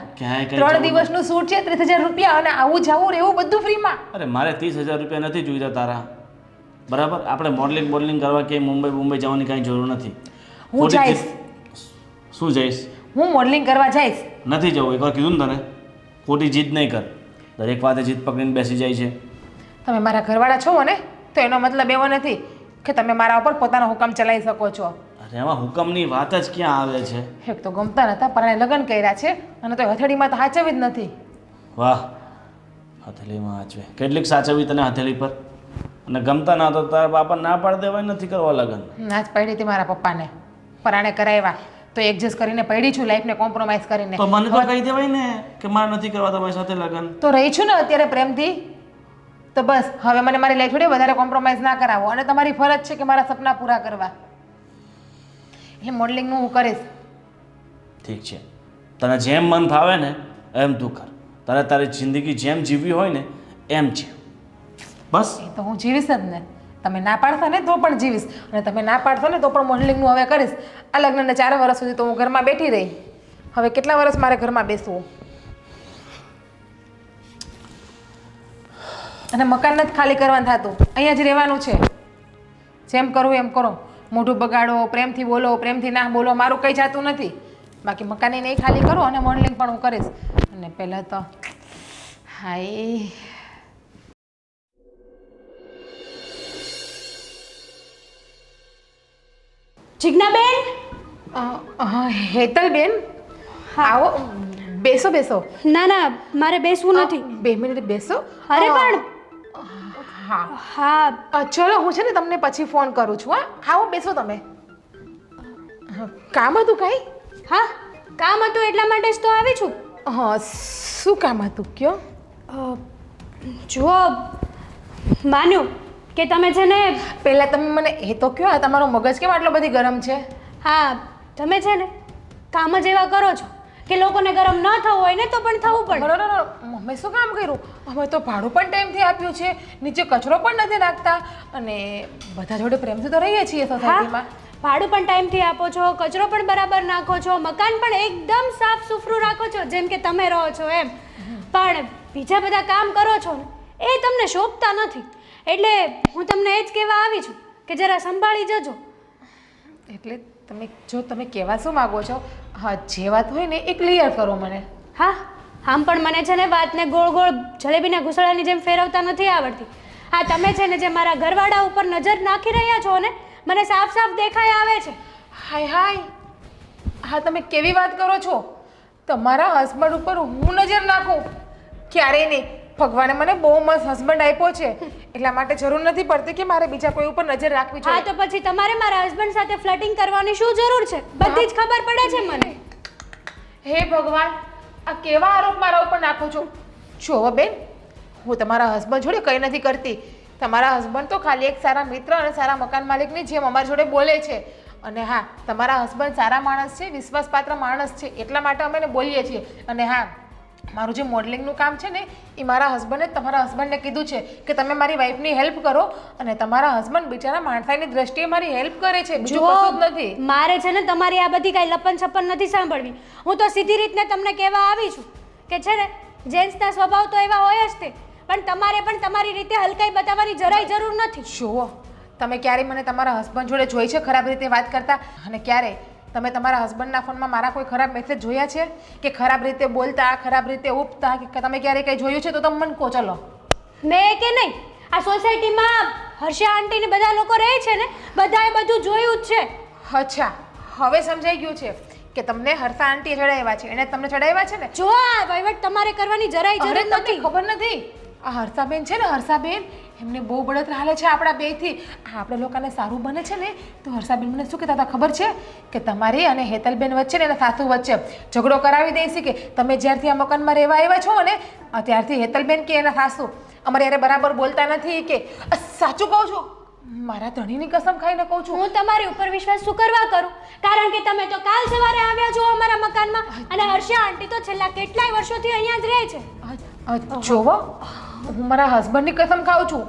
S4: 3 દિવસનું શૂટ છે, 30,000 રૂપિયા. અને આવું જવું રહેવું બધું ફ્રીમાં.
S6: અરે મારે 30,000 રૂપિયા નથી જોઈતા તારા, બરાબર? આપણે મોડલિંગ કરવા કે મુંબઈ જવાની કાંઈ જરૂર નથી.
S4: હું જઈશ.
S6: શું જઈશ?
S4: હું મોડલિંગ કરવા જઈશ.
S6: નથી જવું, એકવાર કીધું ને તને. ખોટી જીદ નહીં કર. દરેક વાતે જીદ પકડીને બેસી જાય છે.
S4: તમે મારા ઘરવાળા છો ને, તો એનો મતલબ એવો નથી કે તમે મારા ઉપર પોતાનો હુકમ ચલાવી શકો છો.
S6: અરે એમાં હુકમની વાત જ ક્યાં આવે છે?
S4: એક તો ગમતા નહોતા પરાણે લગ્ન કર્યા છે અને તો હથેળીમાં તો સાચવી જ નથી.
S6: વાહ, હથેળીમાં સાચવે. કેટલીક સાચવી તને હથેળી પર? અને ગમતા ના તો તારા બાપા ના પાડી દેવાય નથી કરવા લગ્ન.
S4: ના જ પડી હતી મારા પપ્પાને, પરાણે કરાવ્યા તો એડજસ્ટ કરીને પડી છું, લાઈફને કોમ્પ્રોમાઇઝ કરીને.
S6: તો મને તો કહી દેવાય ને કે મારે નથી કરવા તમારી સાથે લગ્ન.
S4: તો રહી છું ને અત્યારે પ્રેમથી. તો બસ હવે મને મારી લાઈફ જોડે વધારે કોમ્પ્રોમાઇઝ ના કરાવો અને તમારી ફરજ છે કે મારા સપના પૂરા કરવા. એટલે મોડલિંગનું હું કરીશ.
S6: ઠીક છે, તને જેમ મન ફાવે ને એમ તું કર. તારે તારી જિંદગી જેમ જીવવી હોય ને એમ જીવ. બસ.
S4: એ તો હું જીવીશ જ ને. તમે ના પાડશો ને તો પણ જીવીશ અને તમે ના પાડશો ને તો પણ મોડલિંગનું હવે કરીશ. આ લગ્નને 4 વર્ષ સુધી તો હું ઘરમાં બેઠી રહી. હવે કેટલા વર્ષ મારે ઘરમાં બેસવું? અને મકાન નથી ખાલી કરવાનું થતું, અહીંયા જ રહેવાનું છે. જેમ કરવું એમ કરો, મોઢું બગાડો, પ્રેમથી બોલો, પ્રેમથી ના બોલો, મારું કંઈ જાતું નથી. બાકી મકાને નહીં ખાલી કરો અને મોડલિંગ પણ હું કરીશ. અને પહેલાં તો હાય
S7: જિજ્ઞાબેન,
S4: હેતલબેન, આવો, બેસો બેસો.
S7: ના ના મારે બેસવું નથી.
S4: 2 મિનિટ બેસો.
S7: અરે પણ
S4: હા
S7: હા
S4: ચલો હું છે ને તમને પછી ફોન કરું છું. હા આવો બેસો તમે. કામ હતું કાંઈ?
S7: હા કામ હતું એટલા માટે જ તો આવી છું.
S4: હા શું કામ હતું કયો?
S7: જુઓ, માન્યું કે તમે છે ને,
S4: પહેલાં તમે મને એ તો કયો, આ તમારો મગજ કેમ આટલો બધી ગરમ છે?
S7: હા તમે છે ને કામ જ એવા કરો છો કે લોકોને ગરમ ન થવું હોય ને તો પણ થવું પડે.
S4: અમે શું કામ કર્યું? અમે તો ભાડું પણ ટાઈમથી આપ્યું છે, નીચે કચરો પણ નથી નાખતા અને બધા જોડે પ્રેમથી તો રહીએ છીએ સોસાયટીમાં.
S7: ભાડું પણ ટાઈમથી આપો છો, કચરો પણ બરાબર નાખો છો, મકાન પણ એકદમ સાફ સુથરું રાખો છો જેમ કે તમે રહો છો એમ. પણ બીજા બધા કામ કરો છો ને એ તમને શોભતા નથી. એટલે હું તમને એ જ કહેવા આવી છું કે જરા સંભાળી જજો.
S4: એટલે તમે કહેવા શું માગો છો? હા જે વાત હોય ને એ ક્લિયર કરો મને.
S7: હા આમ પણ મને છે ને વાતને ગોળ ગોળ જલેબીના ઘૂસડાની જેમ ફેરવતા નથી આવડતી. હા તમે છે ને જે મારા ઘરવાળા ઉપર નજર નાખી રહ્યા છો ને મને સાફ સાફ દેખાઈ આવે છે.
S4: હાય હાય, હા તમે કેવી વાત કરો છો? તમારા હસબન્ડ ઉપર હું નજર નાખું? ક્યારેય નહીં. ભગવાને મને બહુ મસ્ત હસબન્ડ આપ્યો છે એટલા માટે જરૂર નથી પડતી કે મારે બીજા કોઈ ઉપર નજર રાખવી જોઈએ.
S7: હા તો પછી તમારે મારા હસબન્ડ સાથે ફ્લર્ટિંગ કરવાની શું જરૂર છે? બધી જ ખબર પડે છે મને.
S4: હે ભગવાન, આ કેવા આરોપ મારા ઉપર નાખો છો? જુઓ બેન, હું તમારા હસબન્ડ જોડે કંઈ નથી કરતી. તમારા હસબન્ડ તો ખાલી એક સારા મિત્ર અને સારા મકાન માલિકની જેમ અમારી જોડે બોલે છે. અને હા તમારા હસબન્ડ સારા માણસ છે, વિશ્વાસપાત્ર માણસ છે એટલા માટે અમે એને બોલીએ છીએ. અને હા મારું જે મોડલિંગનું કામ છે ને એ મારા હસબન્ડે તમારા હસબન્ડને કીધું છે કે તમે મારી વાઈફની હેલ્પ કરો અને તમારા હસબન્ડ બિચારા માણસાઈની દ્રષ્ટિએ મારી હેલ્પ કરે છે, બીજું કશું જ નથી.
S7: મારે છે ને તમારી આ બધી કાંઈ લપન છપન નથી સાંભળવી. હું તો સીધી રીતને તમને કહેવા આવી છું કે છે ને જેન્ટ્સના સ્વભાવ તો એવા હોય જ તે, પણ તમારે પણ તમારી રીતે હલકાઈ બતાવવાની જરાય જરૂર નથી.
S4: જુઓ, તમે ક્યારેય મને તમારા હસબન્ડ જોડે જોઈ છે ખરાબ રીતે વાત કરતા? અને ક્યારે તમે તમારા હસબન્ડના ફોનમાં મારા કોઈ ખરાબ મેસેજ જોયા છે કે ખરાબ રીતે બોલતા, ખરાબ રીતે ઉપતા કે તમે ક્યારે કંઈ જોયું છે તો તમે મને કહો. ચલો
S7: મેં કે નહીં, આ સોસાયટીમાં હર્ષા આંટી ને બધા લોકો રહે છે ને બધાએ બધું જોયું જ છે.
S4: અચ્છા હવે સમજાઈ ગયું છે કે તમને હર્ષા આંટીએ ચડાવ્યા છે, એને તમને ચડાવ્યા છે ને?
S7: જો આ વહીવટ તમારે કરવાની જરાય જરૂર નથી.
S4: ખબર નથી આ હર્ષાબેન છે ને, હર્ષાબેન એમને બહુ બળતરા હાલે છે આપણા બેથી. આપણે લોકોને સારું બને છે ને તો હર્ષાબેન મને શું કહેતા હતા ખબર છે કે તમારી અને હેતલબેન વચ્ચે ને એના સાસુ વચ્ચે ઝઘડો કરાવી દઈશી કે તમે જ્યારથી આ મકાનમાં રહેવા આવ્યા છો ને ત્યારથી હેતલબેન કે એના સાસુ અમારે યારે બરાબર બોલતા નથી કે. સાચું કહું છું, મારા ધણીની કસમ ખાઈને કહું છું.
S7: હું તમારી ઉપર વિશ્વાસ શું કરવા કરું? કારણ કે તમે તો કાલ સવારે આવ્યા છો અમારા મકાનમાં અને હર્ષા આંટી તો છેલ્લા કેટલાય વર્ષોથી અહીંયા જ રહે છે.
S4: જોવો, હું મારા હસબન્ડની કસમ ખાઉં છું,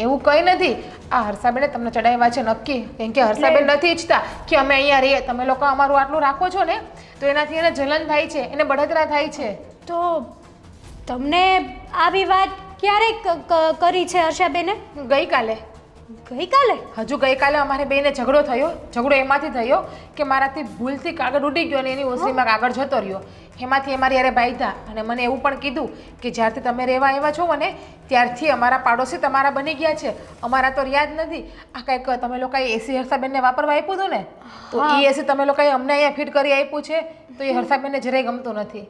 S4: એવું કંઈ નથી. આ હર્ષાબેને તમને ચડાવ્યા છે નક્કી, કેમ કે હર્ષાબેન નથી ઈચ્છતા કે અમે અહીંયા રહીએ. તમે લોકો અમારું આટલું રાખો છો ને તો એનાથી એને જલન થાય છે, એને બળતરા થાય છે.
S7: તો તમને આવી વાત ક્યારે કરી છે હર્ષાબેને?
S4: ગઈકાલે.
S7: ગઈકાલે
S4: હજુ ગઈકાલે અમારે બેને ઝઘડો એમાંથી થયો કે મારાથી ભૂલથી કાગળ ઉડી ગયો અને એની ઓસરીમાં કાગળ જતો રહ્યો. એમાંથી અમારી યારે બાંધ્યા અને મને એવું પણ કીધું કે જ્યારથી તમે રહેવા આવ્યા છો મને ત્યારથી અમારા પાડોશી તમારા બની ગયા છે. અમારા તો યાદ નથી. આ કંઈક તમે લોકોએ એસી હર્ષાબેનને વાપરવા આપ્યું હતું ને, તો એ એસી તમે લોકોએ અમને અહીંયા ફિટ કરી આપ્યું છે, તો એ હર્ષાબેનને જરાય ગમતું નથી.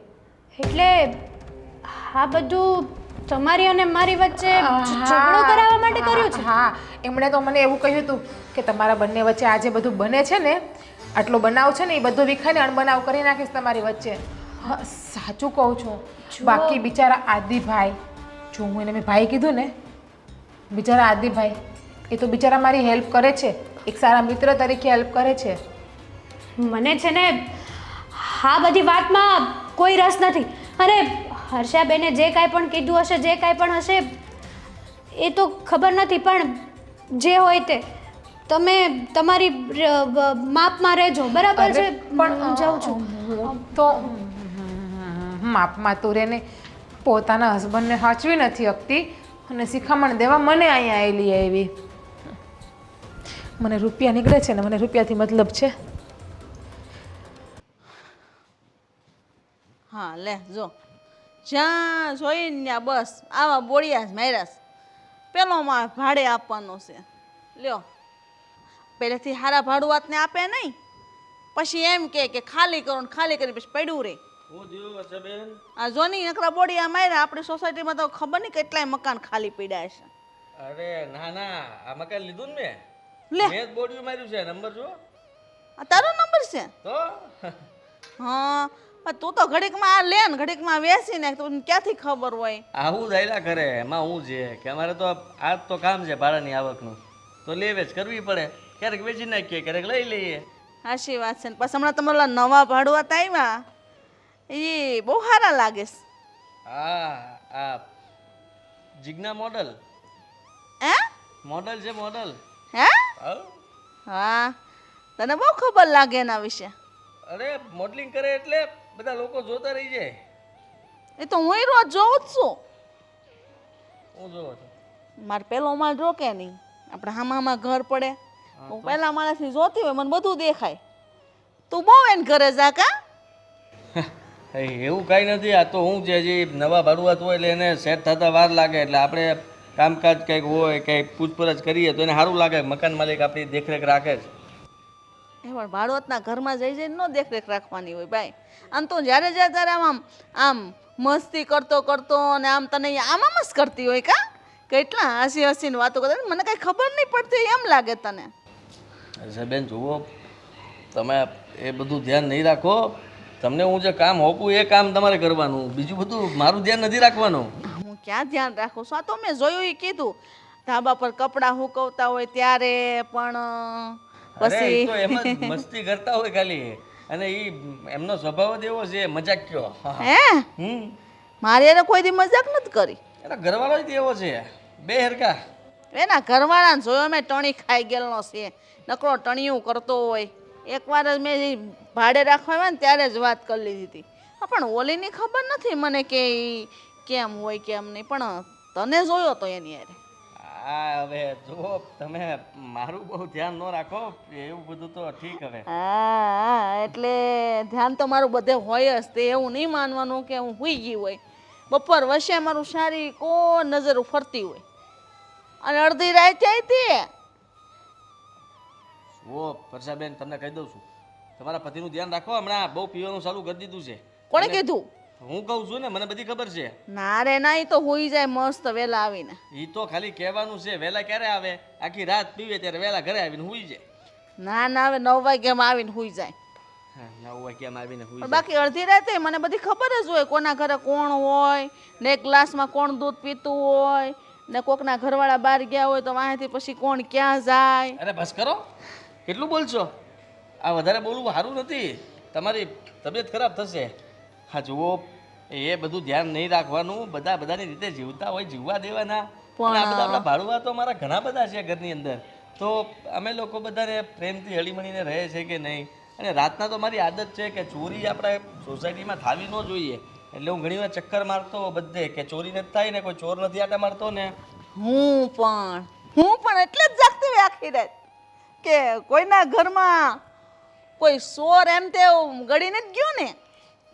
S7: એટલે આ બધું તમારી અને મારી વચ્ચે ઝઘડો કરાવવા માટે કર્યું છે?
S4: હા, એમણે તો મને એવું કહ્યું હતું કે તમારા બંને વચ્ચે આ જે બધું બને છે ને, આટલો બનાવ છે ને, એ બધો વિખાઈને અણબનાવ કરી નાખીશ તમારી વચ્ચે. હા, સાચું કહું છું. બાકી બિચારા આદિભાઈ, જો હું એને મેં ભાઈ કીધું ને, બિચારા આદિભાઈ એ તો બિચારા મારી હેલ્પ કરે છે, એક સારા મિત્ર તરીકે હેલ્પ કરે છે.
S7: મને છે ને આ બધી વાતમાં કોઈ રસ નથી. અને હર્ષાબેને જે કાંઈ પણ કીધું હશે, જે કાંઈ પણ હશે એ તો ખબર નથી, પણ જે હોય તે તમે તમારી માપમાં રહેજો, બરાબર છે? પણ હું જાઉં છું.
S4: હું તો માપમાં તું રેને પોતાના હસબન્ડને સાચવી નથી શકતી અને શિખામણ દેવા મને અહીંયા આવી. મને રૂપિયા નીકળે છે ને, મને રૂપિયાથી મતલબ છે.
S3: હા લે જો, જ્યાં જોઈને ત્યાં બસ આવા બોળિયા જ માર્યા. પેલો માં ભાડે આપવાનો છે, લ્યો. પહેલેથી હારા ભાડું વાતને આપે નહીં, પછી એમ કે ખાલી કરો ને ખાલી કરી પછી પડ્યું રહે. આ જોની નકરા બોડિયા માર્યા. આપણી સોસાયટીમાં તો ખબર નહીં કેટલાય મકાન ખાલી પડ્યા છે.
S2: અરે ના ના, આ મકાન લીધું ને
S3: લે,
S2: મેં જ બોડિયું માર્યું છે. નંબર જો.
S3: આ તારો નંબર છે?
S2: તો
S3: હા, પણ તું તો ઘડીકમાં આ લે ને ઘડીકમાં વેચી નાખ, તો ક્યાંથી ખબર હોય?
S2: આવું દાયલા કરે. એમાં હું છે કે અમારે તો આ તો કામ છે ભાડાની આવકનું, તો લે વેચ કરવી પડે. ક્યારેક વેચી નાખીએ, ક્યારેક લઈ લઈએ.
S3: સાચી વાત છે ને. પછી હમણાં તમારા નવા ભાડુઆત આવ્યા એ બહુ સારા લાગે છે.
S2: હા, આ જીજ્ઞા મોડલ.
S3: હે?
S2: મોડલ છે મોડલ.
S3: હે? હા, તને બહુ ખબર લાગે એના વિશે.
S2: અરે મોડલિંગ કરે એટલે બધા લોકો જોતા રહી જાય.
S3: એ તો હું રોજ જોઉં જ છું.
S2: હું જોવો છો?
S3: મારે પેલો માળ રોકે નહીં, આપણે હામામાં ઘર પડે, હું પહેલા માણસની જોતી હોય, મને બધું દેખાય. તું બહુ એને ઘરે જા કા?
S2: એવું કાંઈ નથી. આ તો હું છે, જે નવા ભાડુઆત હોય એટલે એને સેટ થતા વાર લાગે, એટલે આપણે કામકાજ કંઈક હોય, કંઈક પૂછપરછ કરીએ તો એને સારું લાગે. મકાન માલિક આપણી દેખરેખ રાખે છે.
S3: એ પણ ભાડુઆતના ઘરમાં જઈ જઈને ન દેખરેખ રાખવાની હોય ભાઈ. આમ તો જ્યારે જ્યારે ત્યારે આમ મસ્તી કરતો અને આમ તને આમ જ કરતી હોય કા? કેટલા હસીને વાતો કરતા, મને કાંઈ ખબર નહીં પડતી એમ લાગે તને.
S2: અચ્છા બેન, જુઓ તમે એ બધું ધ્યાન નહીં રાખો. તમને હું જે કામ હોપું એ કામ તમારે કરવાનું, બીજું બધું મારું ધ્યાન નથી રાખવાનું.
S3: હું ક્યાં ધ્યાન રાખું છું? આ તો મેં જોયું એ કીધું, ધાબા પર કપડાં સુકવતા હોય ત્યારે પણ
S2: પછી તો એમ જ મસ્તી કરતા હોય ખાલી, અને એમનો સ્વભાવ જ એવો છે, મજાક કયો.
S3: હે? મારે એને કોઈ દી મજાક નથી કરી.
S2: એના ઘરવાળો જ એવો છે, બે હરકા.
S3: એના ઘરવાળાને જોયો મેં, ટણી ખાઈ ગયેલો છે, નકરો ટણીયું કરતો હોય. એકવાર જ મેં ભાડે રાખવા આવ્યા ને ત્યારે જ વાત કરી લીધી હતી. હા, પણ ઓલીની ખબર નથી મને કે ઈ કેમ હોય કેમ નહીં, પણ તને જોયો તો એની યારે.
S2: હા, હવે જુઓ તમે મારું બહુ ધ્યાન ન રાખો, એવું બધું તો ઠીક. હવે
S3: હા, એટલે ધ્યાન તો મારું બધે હોય જ. તે એવું નહીં માનવાનું કે હું હુઈ ગઈ હોય. બપોર વચ્ચે મારું સારી કોઈ નજર ફરતી હોય અને અડધી રાત આવી.
S2: ઓ વર્ષાબેન, તમને કહી દઉં છું, તમારા પતિનું ધ્યાન રાખો. હમણાં બહુ પીવાનું ચાલુ કરી દીધું છે.
S3: કોણે કીધું?
S2: હું કહું છું ને, મને બધી ખબર છે.
S3: ના રે ના, ઈ તો હુઈ જાય મસ્ત વેલા આવીને.
S2: એ તો ખાલી કહેવાનું છે. વહેલા ક્યારે આવે? આખી રાત પીવે ત્યારે વહેલા ઘરે આવીને હુઈ જાય.
S3: ના ના, હવે 9 વાગ્યામાં આવીને હુઈ જાય.
S2: 9 વાગ્યામાં આવીને હુઈ જાય.
S3: બાકી અડધી રાતે મને બધી ખબર જ હોય, કોના ઘરે કોણ હોય ને, એક ગ્લાસમાં કોણ દૂધ પીતું હોય ને, કોકના ઘરવાળા બહાર ગયા હોય તો વાંહેથી પછી કોણ ક્યાં જાય.
S2: અરે બસ કરો, કેટલું બોલશો? આ વધારે બોલવું સારું નથી, તમારી તબિયત ખરાબ થશે. હા જુઓ, એ બધું ધ્યાન નહીં રાખવાનું. બધાની રીતે જીવતા હોય, જીવવા દેવાના. પણ આ બધા આપણા ભાડુઆ તો અમારા ઘણા બધા છે ઘરની અંદર, તો અમે લોકો બધાને પ્રેમથી હળીમળીને રહે છે કે નહીં. અને રાતના તો મારી આદત છે કે ચોરી આપણે સોસાયટીમાં થવી ન જોઈએ, એટલે હું ઘણીવાર ચક્કર મારતો બધે કે ચોરી નથી થાય ને, કોઈ ચોર નથી આટા મારતો ને.
S3: હું પણ હું પણ એટલે જ જાગતી હોય આખી રાત કે કોઈના ઘરમાં કોઈ સોર એમ તે ગળીને જ ગયો ને,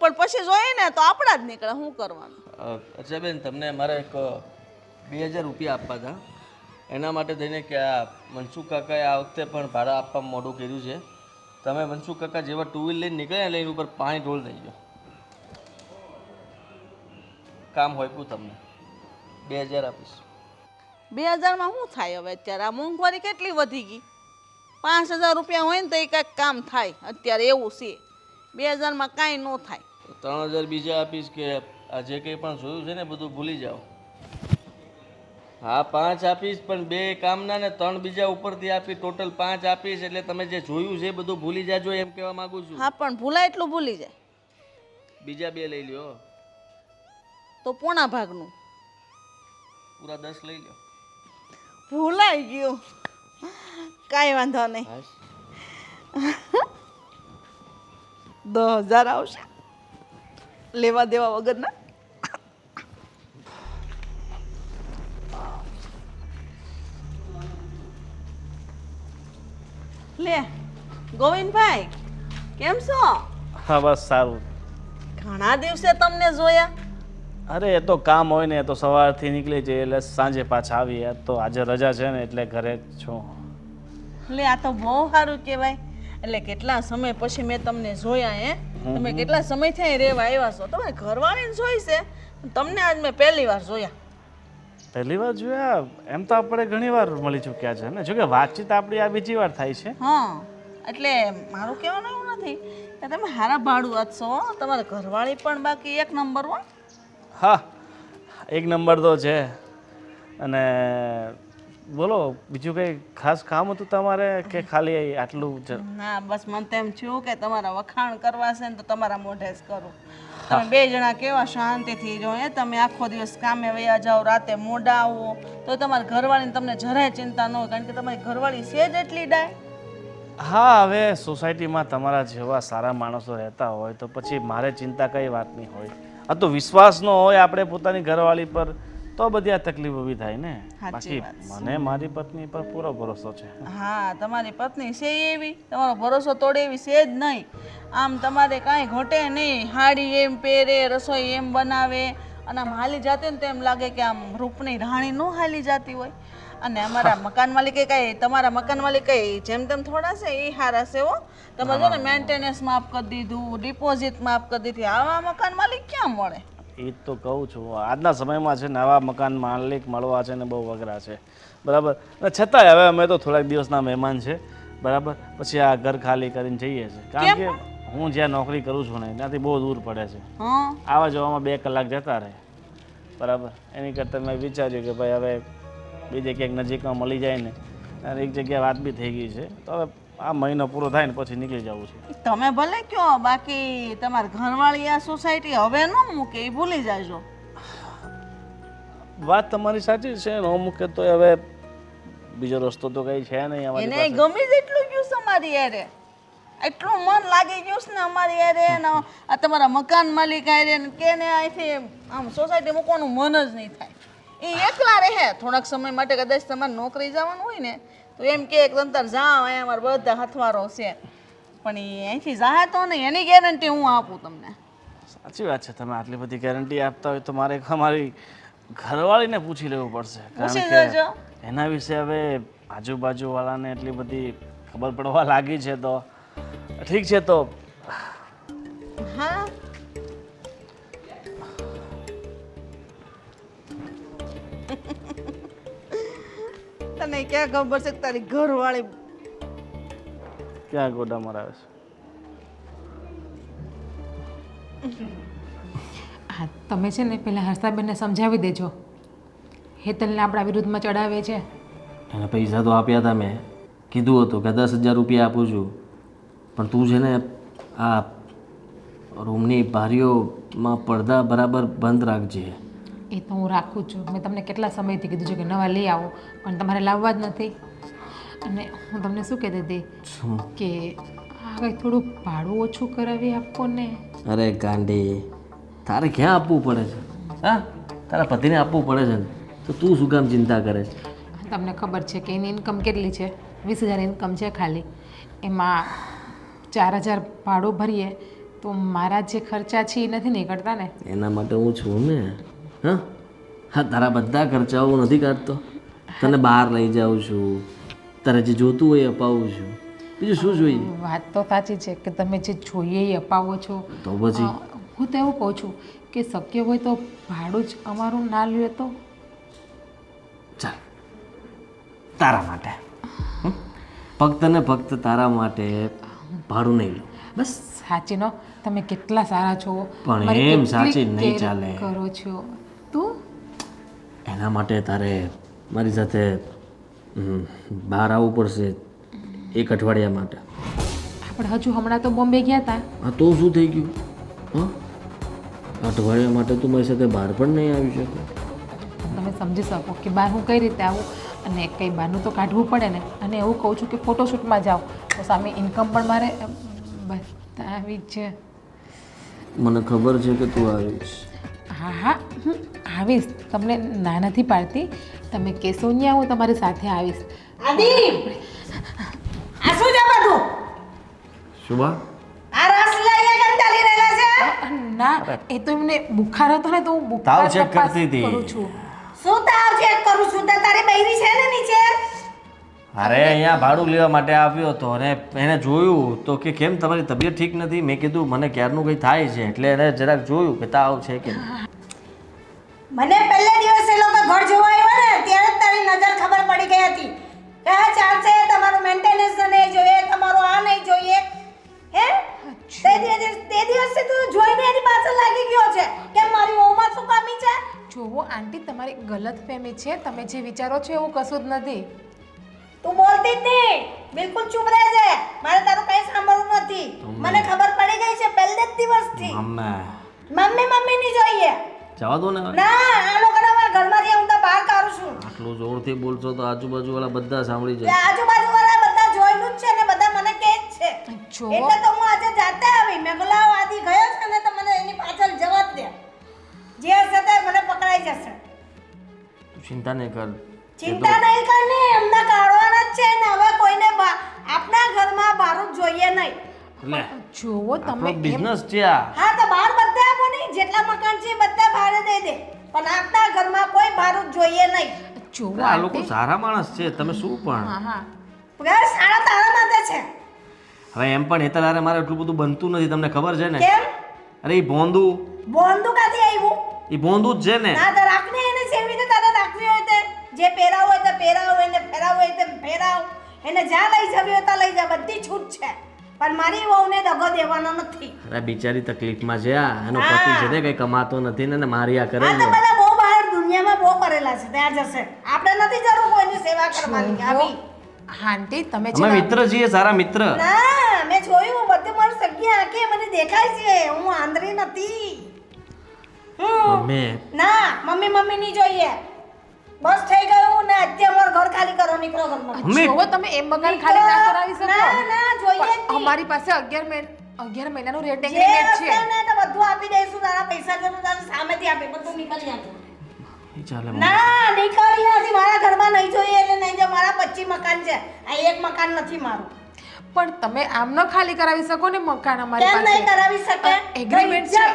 S3: પણ પછી જોઈએ ને તો આપણા જ નીકળે. શું કરવાનું?
S2: અચ્છા બેન, તમને મારે એક 2000 રૂપિયા આપવા હતા, એના માટે થઈને કે આ મનસુખ કાકાએ આ વખતે પણ ભાડા આપવામાં મોડું કર્યું છે. તમે મનસુખ કાકા જેવા ટુ વ્હીલ લઈને નીકળ્યા એટલે એની ઉપર પાણી ઢોળ થઈ ગયો. કામ હોય પૂ તમને 2000 આપીશ.
S3: 2000માં શું થાય હવે? અત્યારે આ મોંઘવારી કેટલી વધી ગઈ. 5000 રૂપિયા હોય ને તો એ કાંઈક કામ થાય. અત્યારે એવું છે, 2000માં કાંઈ ન થાય.
S2: 3000 બીજા આપીશ કે આ જે કંઈ પણ જોયું છે ને બધું ભૂલી જાઓ. હા 5 આપીશ, પણ 2 કામના ને 3 બીજા ઉપરથી આપી, ટોટલ 5 આપીશ. એટલે તમે જે જોયું છે એ બધું ભૂલી જાજો એમ કહેવા માંગુ છું.
S3: હા પણ ભૂલાય એટલું ભૂલી જાય.
S2: બીજા 2 લઈ લ્યો,
S3: તો પોણા ભાગનું
S2: પૂરા 10 લઈ લ્યો.
S3: ભૂલાઈ ગયું, કાંઈ વાંધો નહીં. 10,000 આવશે લેવા દેવા વગરના. લે ગોવિંદભાઈ, કેમ છો?
S6: હા બસ સારું.
S3: ઘણા દિવસે તમને જોયા.
S6: અરે એ તો કામ હોય ને, એ તો સવારથી નીકળી જઈએ એટલે સાંજે પાછા આવીએ. તો આજે રજા છે ને એટલે ઘરે જ છું.
S3: લે આ તો બહુ સારું કહેવાય. એટલે કેટલા સમય પછી મેં તમને જોયા. હે તમે કેટલા સમયથી અહીં રહેવા આવ્યા છો? તમે ઘરવાળીને જોઈ છે, તમને આજ મેં પહેલી વાર જોયા.
S6: પહેલી વાર જોયા એમ તો આપણે ઘણી વાર મળી ચૂક્યા છે ને. જોકે વાતચીત આપણી આ બીજી વાર થાય છે.
S3: હા એટલે મારું કહેવાનું એવું નથી કે તમે હારા ભાડું છો. તમારા ઘરવાળી પણ બાકી એક નંબર હો.
S6: હા એક નંબર તો છે. અને બોલો બીજું કંઈ ખાસ કામ હતું તમારે કે ખાલી આટલું જ?
S3: ના બસ મને તો એમ થયું કે તમારા વખાણ કરવા છે ને તો તમારા મોઢે જ કરું. તમે 2 જણા કેવા શાંતિથી રહો. તમે આખો દિવસ કામે વયા જાઓ, રાતે મોડા આવો, તો તમારા ઘરવાળીને તમને જરાય ચિંતા ન હોય, કારણ કે તમારી ઘરવાળી છે જ એટલી ડાય.
S6: હા હવે સોસાયટીમાં તમારા જેવા સારા માણસો રહેતા હોય તો પછી મારે ચિંતા કઈ વાતની હોય. આ તો વિશ્વાસ ન હોય આપણે પોતાની ઘરવાળી પર તો બધી આ તકલીફ ઊભી થાય ને. બાકી મને મારી પત્ની પર પૂરો ભરોસો છે.
S3: હા તમારી પત્ની છે એવી, તમારો ભરોસો તોડે એવી છે જ નહીં. આમ તમારે કાંઈ ઘટે નહીં. હાડી એમ પહેરે, રસોઈ એમ બનાવે, અને આમ હાલી જાતી ને તો એમ લાગે કે આમ રૂપની રાણી ન હાલી જાતી હોય. અને અમારા મકાન માલિકે કઈ, તમારા મકાન માલિક કઈ જેમ તેમ થોડા છે, એ હારા છે હો. તમે જો ને મેન્ટેનન્સ માફ કરી દીધું, ડિપોઝિટ માફ કરી દીધી. આવા મકાન માલિક ક્યાં મળે?
S6: એ તો કહું છું, આજના સમયમાં છે નવા મકાન માલિક મળવા છે ને બહુ અઘરા છે. બરાબર. અને છતાંય હવે અમે તો થોડાક દિવસના મહેમાન છે. બરાબર. પછી આ ઘર ખાલી કરીને જઈએ છીએ, કારણ કે હું જ્યાં નોકરી કરું છું ને ત્યાંથી બહુ દૂર પડે છે. આવા જવામાં 2 કલાક જતા રહે. બરાબર. એની કરતાં મેં વિચાર્યું કે ભાઈ હવે બીજે ક્યાંક નજીકમાં મળી જાય ને, અને એક જગ્યાએ વાત બી થઈ ગઈ છે, તો હવે આ મહિનો પૂરો થાય ને પછી નીકળી જવું છે.
S3: તમે ભલે કયો, બાકી તમારા ઘરવાળી આ સોસાયટી હવે ન મૂકે એ ભૂલી જાજો.
S6: વાત તમારી સાચી છે, ન મૂકે તો હવે બીજો રસ્તો તો કઈ છે નહીં અમારી
S3: એને
S6: પાસે.
S3: ગમી જ એટલું ગયું છે અમારી યારે, એટલું મન લાગી ગયું છે ને અમારી યારે, ને આ તમારા મકાન માલિક આરે કે ને અહીંથી આમ સોસાયટી મૂકવાનું મન જ નહીં થાય. એ એકલા રહે થોડાક સમય માટે. કદાચ તમારે નોકરી જવાનું હોય ને તો એમ કે તંતર જાઓ, અહીંયા અમારા બધા હથવારો છે, પણ એ અહીંથી જાય તો નહીં. એની ગેરંટી હું આપું તમને.
S6: સાચી વાત છે. તમે આટલી બધી ગેરંટી આપતા હોય તો મારે અમારી ઘરવાળીને પૂછી લેવું પડશે,
S3: પૂછી
S6: કારણ
S3: લેજો.
S6: કે એના વિશે હવે આજુબાજુવાળાને એટલી બધી ખબર પડવા લાગી છે તો ઠીક છે. તો
S3: હા તને ક્યાં ખબર છે કે તારી ઘરવાળી
S6: ક્યાં ગોડા મરાવે છે?
S4: હા તમે છે ને પહેલાં હર્ષાબેનને સમજાવી દેજો. હેતલને આપણા વિરુદ્ધમાં ચડાવે છે.
S2: એને પૈસા તો આપ્યા હતા, મેં કીધું હતું કે 10,000 રૂપિયા આપું છું, પણ તું છે ને આ રૂમની બારીઓમાં પડદા બરાબર બંધ રાખજે.
S4: એ તો હું રાખું છું. મેં તમને કેટલા સમયથી કીધું છે કે નવા લઈ આવો, પણ તમારે લાવવા જ નથી. અને હું તમને શું કહેતી હતી કે આ કંઈ થોડું ભાડું ઓછું કરાવી આપો ને.
S2: અરે ગાંડી, તારે ક્યાં આપવું પડે છે? હા તારા પતિને આપવું પડે છે ને, તો તું શું કામ ચિંતા કરે છે?
S4: તમને ખબર છે કે એની ઇન્કમ કેટલી છે? 20,000 ઇન્કમ છે ખાલી. એમાં 4,000 ભાડું ભરીએ તો મારા જે ખર્ચા છે એ નથી નીકળતા ને.
S5: એના માટે હું છું ને. હા હા, તારા બધા ખર્ચાઓ નથી કાઢતો. તને બહાર લઈ જાઉં છું, તારે જે જોતું હોય એ અપાવું છું. બીજું શું જોઈએ?
S4: વાત તો સાચી છે કે તમે જે જોઈએ એ અપાવો છો.
S5: તો પછી
S4: હું તો એવું કહું છું કે શક્ય હોય તો ભાડું જ અમારું ના લ્યો તો.
S5: ચાલ, તારા માટે ફક્ત ને ફક્ત તારા માટે ભાડું નહીં લો બસ.
S4: સાચીનો તમે કેટલા સારા છો.
S5: પણ
S4: મારી
S5: એમ
S4: કેટલી
S5: સાચી નહીં
S4: care
S5: ચાલે.
S4: કરો છો તું.
S5: એના માટે તારે મારી સાથે બહાર આવવું પડશે 1 અઠવાડિયા માટે.
S4: આપણે હજુ હમણાં તો બોમ્બે ગયા હતા.
S5: હા તો શું થઈ ગયું? હા, અઠવાડિયા માટે તું મારી સાથે બહાર પણ નહીં આવી શકે.
S4: તમે સમજી શકો કે બહાર હું કઈ રીતે આવું અને કંઈ બહારનું તો કાઢવું પડે ને. અને એવું કહું છું કે ફોટોશૂટમાં જાઓ તો સામે ઇન્કમ પણ મારે બતાવી છે.
S5: મને ખબર છે કે તું આવીશ.
S4: હા હા, હું આવીશ. તમને ના નથી પાડતી. તમે કહેશો ત્યાં હું તમારી સાથે આવીશ.
S1: આદિ આ શું છે બધું?
S5: શુભા,
S1: આ રસ લઈને કેમ ચાલી રહ્યા છે?
S4: ના, એ તો એમને બુખાર હતો ને તો હું
S5: તાવ
S4: બુખાર
S5: check
S4: તપાસ
S5: કરતી હતી.
S4: કરું છું.
S1: શું તાવ ચેક કરું છું? તો તારી બૈરી છે ને નીચે?
S5: અરે અહીંયા ભાડું લેવા માટે આવ્યો હતો અને એને જોયું તો કે કેમ તમારી તબિયત ઠીક નથી. મેં કીધું મને ક્યારનું કંઈ થાય છે એટલે એને જરાક જોયું કે તાવ છે કે
S1: મને પહેલે દિવસે એ લોકો ઘર જોવા આવ્યા ને ત્યારે જ તારી નજર ખબર પડી ગઈ હતી કે હા ચાલશે, તમારું મેન્ટેનન્સ નહીં જોઈએ, તમારું આ નહીં જોઈએ. હે તે દિવસે તું જોઈને એની પાછળ લાગી ગયો છે કે મારી વહુમાં શું કમી છે?
S4: જોવો આંટી, તમારી ગલતફહેમી છે. તમે જે વિચારો છો એવું કશું જ નથી.
S1: તું બોલતી જ નહીં, બિલકુલ ચૂપ રહેજે. મારે તારું કઈ સાંભળવું નથી. મને ખબર પડી ગઈ છે પહેલે જ દિવસથી. મમ્મી મમ્મી ની જોઈએ.
S5: જવા દો ને.
S1: ના, આ લોકોને મારા ઘરમાંથી હું તો બહાર કાઢું છું.
S5: આટલું જોરથી બોલશો તો આજુબાજુવાળા બધા સાંભળી
S1: તે
S5: જાય.
S1: આજુબાજુવાળા બધા જોયેલું જ છે ને બધા મને કહે જ છે.
S4: જો
S1: એટલે તો હું આજે જાતે આવી. મેં બોલા આદિ ગયો છે ને તો મને એની પાછળ જવા જ દે. જે હશે તે મને પકડાઈ જશે.
S5: તું ચિંતા નહીં કર.
S1: ચિંતા નહીં કરની, એમને કાઢવાના જ છે ને. હવે કોઈને આપણા ઘરમાં બારું જોઈએ નહીં.
S5: લે,
S4: જોવો તમે
S5: આપણો
S4: એમ
S5: બિઝનેસ છે આ.
S1: હા તો બહાર બધા આપો નહીં, જેટલા મકાન છે બધા ભાડે દઈ દે, પણ આપણા ઘરમાં કોઈ ભાડું જોઈએ નહીં.
S4: જોવો
S5: આ લોકો
S4: આંટી.
S5: સારા માણસ છે, તમે શું પણ.
S4: હા હા,
S1: ઘર સારા તારા માટે છે.
S5: હવે એમ પણ હેતલ હારે મારે એટલું બધું બનતું નથી, તમને ખબર છે ને.
S1: કેમ?
S5: અરે એ ભોંદુ,
S1: બોંદુ કાથી આવ્યું?
S5: એ ભોંદુ જ છે ને.
S1: ના તો રાખને એને જેવી રીતે તારે રાખવી હોય તે જે પહેરાવ હોય તે પહેરાવ, એને ફેરાવ હોય તે ફેરાવ, એને જ્યાં લઈ જવી હોય ત્યાં લઈ જા, બધી છૂટ છે. પણ મારી વહુને દગો દેવાનો નથી.
S5: અરે બિચારી તકલીફમાં છે આ. એનો પતિ છે તે કઈ કમાતો નથી ને મારી આ કરે
S1: આ તો
S5: ને.
S1: બધા બહુ બહાર દુનિયામાં બહુ કરેલા છે, ત્યાં જશે. આપણે નથી જરૂર કોઈની સેવા કરવાની. આવી
S4: આંટી તમે
S5: અમે
S4: છે
S5: મિત્ર છીએ, સારા મિત્ર.
S1: ના, મેં જોયું બધું મારું સગી આંખે મને દેખાય છે. હું આંધળી નથી.
S5: મમ્મી,
S1: ના, મમ્મી મમ્મી નહીં જોઈએ. બસ થઈ ગયું ને. અત્યારે મારું ઘર ખાલી કરો, નીકળો ઘરમાંથી.
S5: મમ્મી.
S4: જોવો તમે એમ મકાન ખાલી ના કરાવી શકો.
S1: ના ના જોઈએ જ નહીં.
S4: અમારી પાસે 11 મહિનાનું રેન્ટ
S1: જે
S4: એગ્રીમેન્ટ
S1: હશે
S4: છે.
S1: ને તો બધું આપી દઈશું. તારા પૈસા જો તારે સામેથી આપી, બધું નીકળી આપે.
S5: એ ચાલે મમ્મી.
S1: ના, નીકળી નથી. મારા ઘરમાં નહીં જોઈએ એટલે નહીં જો. મારા 25 મકાન છે, આ એક મકાન નથી મારું.
S4: પણ તમે આમ ન ખાલી કરાવી શકો ને મકાન અમારી
S1: કેમ નહીં
S4: પાસે.
S1: કરાવી શકે?
S4: એગ્રીમેન્ટ છે.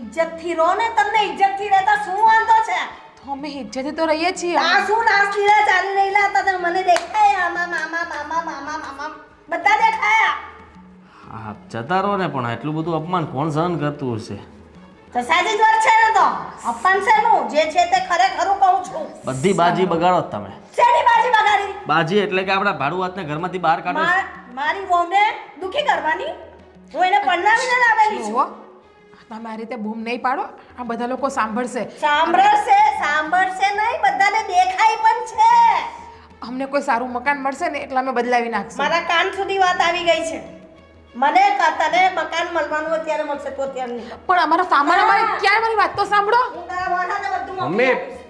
S1: ઇજ્જતથી રહો ને. તમને ઇજ્જતથી રહેતા શું વાંધો છે?
S4: તો અમે ઇજ્જતથી તો રહીએ છીએ.
S1: આ શું નાસ લીલા ચાલી રહેલા હતા તે મને દેખાય. આમાં મામા મામા મામા મામા બધા દેખાયા.
S5: હા, જતા રહો ને, પણ એટલું બધું અપમાન કોણ સહન કરતું હશે?
S1: તો સાચી જ વાત છે ને. તો અપમાન શેનું? જે છે તે ખરેખરું કહું છું.
S5: બધી બાજી બગાડો જ તમે.
S1: શેની બાજી બગાડી?
S5: બાજી એટલે કે આપણા ભાડુઆતને ઘરમાંથી બહાર કાઢો છો.
S1: મારી વહુને દુખી કરવાની? હું એને પરણાવીને લાવેલી છું.
S4: જુઓ તમે આ રીતે બૂમ નહીં પાડો, આ બધા લોકો સાંભળશે.
S1: સાંભળશે નહીં, બધાને દેખાય પણ છે.
S4: અમને કોઈ સારું મકાન મળશે ને એટલે અમે બદલાવી નાખશું.
S1: મારા કાન સુધી વાત આવી ગઈ છે. મને તને મકાન મળવાનું હોય ત્યારે મળશે, તો ત્યારે નહીં.
S4: પણ અમારો સામાન અમારે ક્યાં? મારી વાત તો સાંભળો.
S1: હું તારા વાળાને બધું
S5: મમ્મી.
S1: મોકલી આપીશ.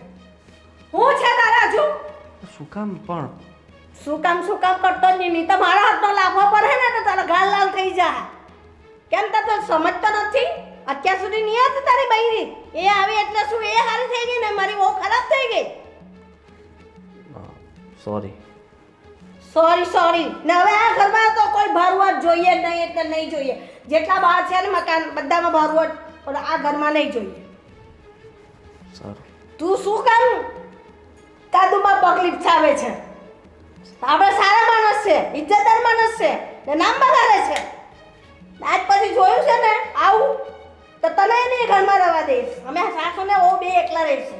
S1: હું છે તારા હજુ?
S5: શું કામ પણ?
S1: શું કામ કરતો જ નહીં તો મારા હાથનો લાભો પડે ને તો તારા ગાલ લાલ થઈ જાય. કેમ તો સમજતો નથી? અત્યાર સુધી નહીં હતી તારી બૈરી. એ આવી એટલે શું એ હારી થઈ ગઈ ને મારી બહુ ખરાબ થઈ ગઈ.
S2: સોરી.
S1: સોરી ને હવે આ ઘરમાં તો કોઈ ભરવટ જોઈએ જ નહીં એટલે નહીં જોઈએ. જેટલા બહાર છે ને મકાન બધામાં ભરવટ, પણ આ ઘરમાં નહીં જોઈએ.
S2: સારું.
S1: તું શું કામ કાદુમાં પગ લીપસાવે છે? આપણે સારા માણસ છે, ઇજ્જતદાર માણસ છે ને નામ બગાડે છે. આજ પછી જોયું છે ને આવું તો તને નહીં ઘરમાં રહેવા દઈશ. અમે સાસુ ને બહુ બે એકલા રહીશું.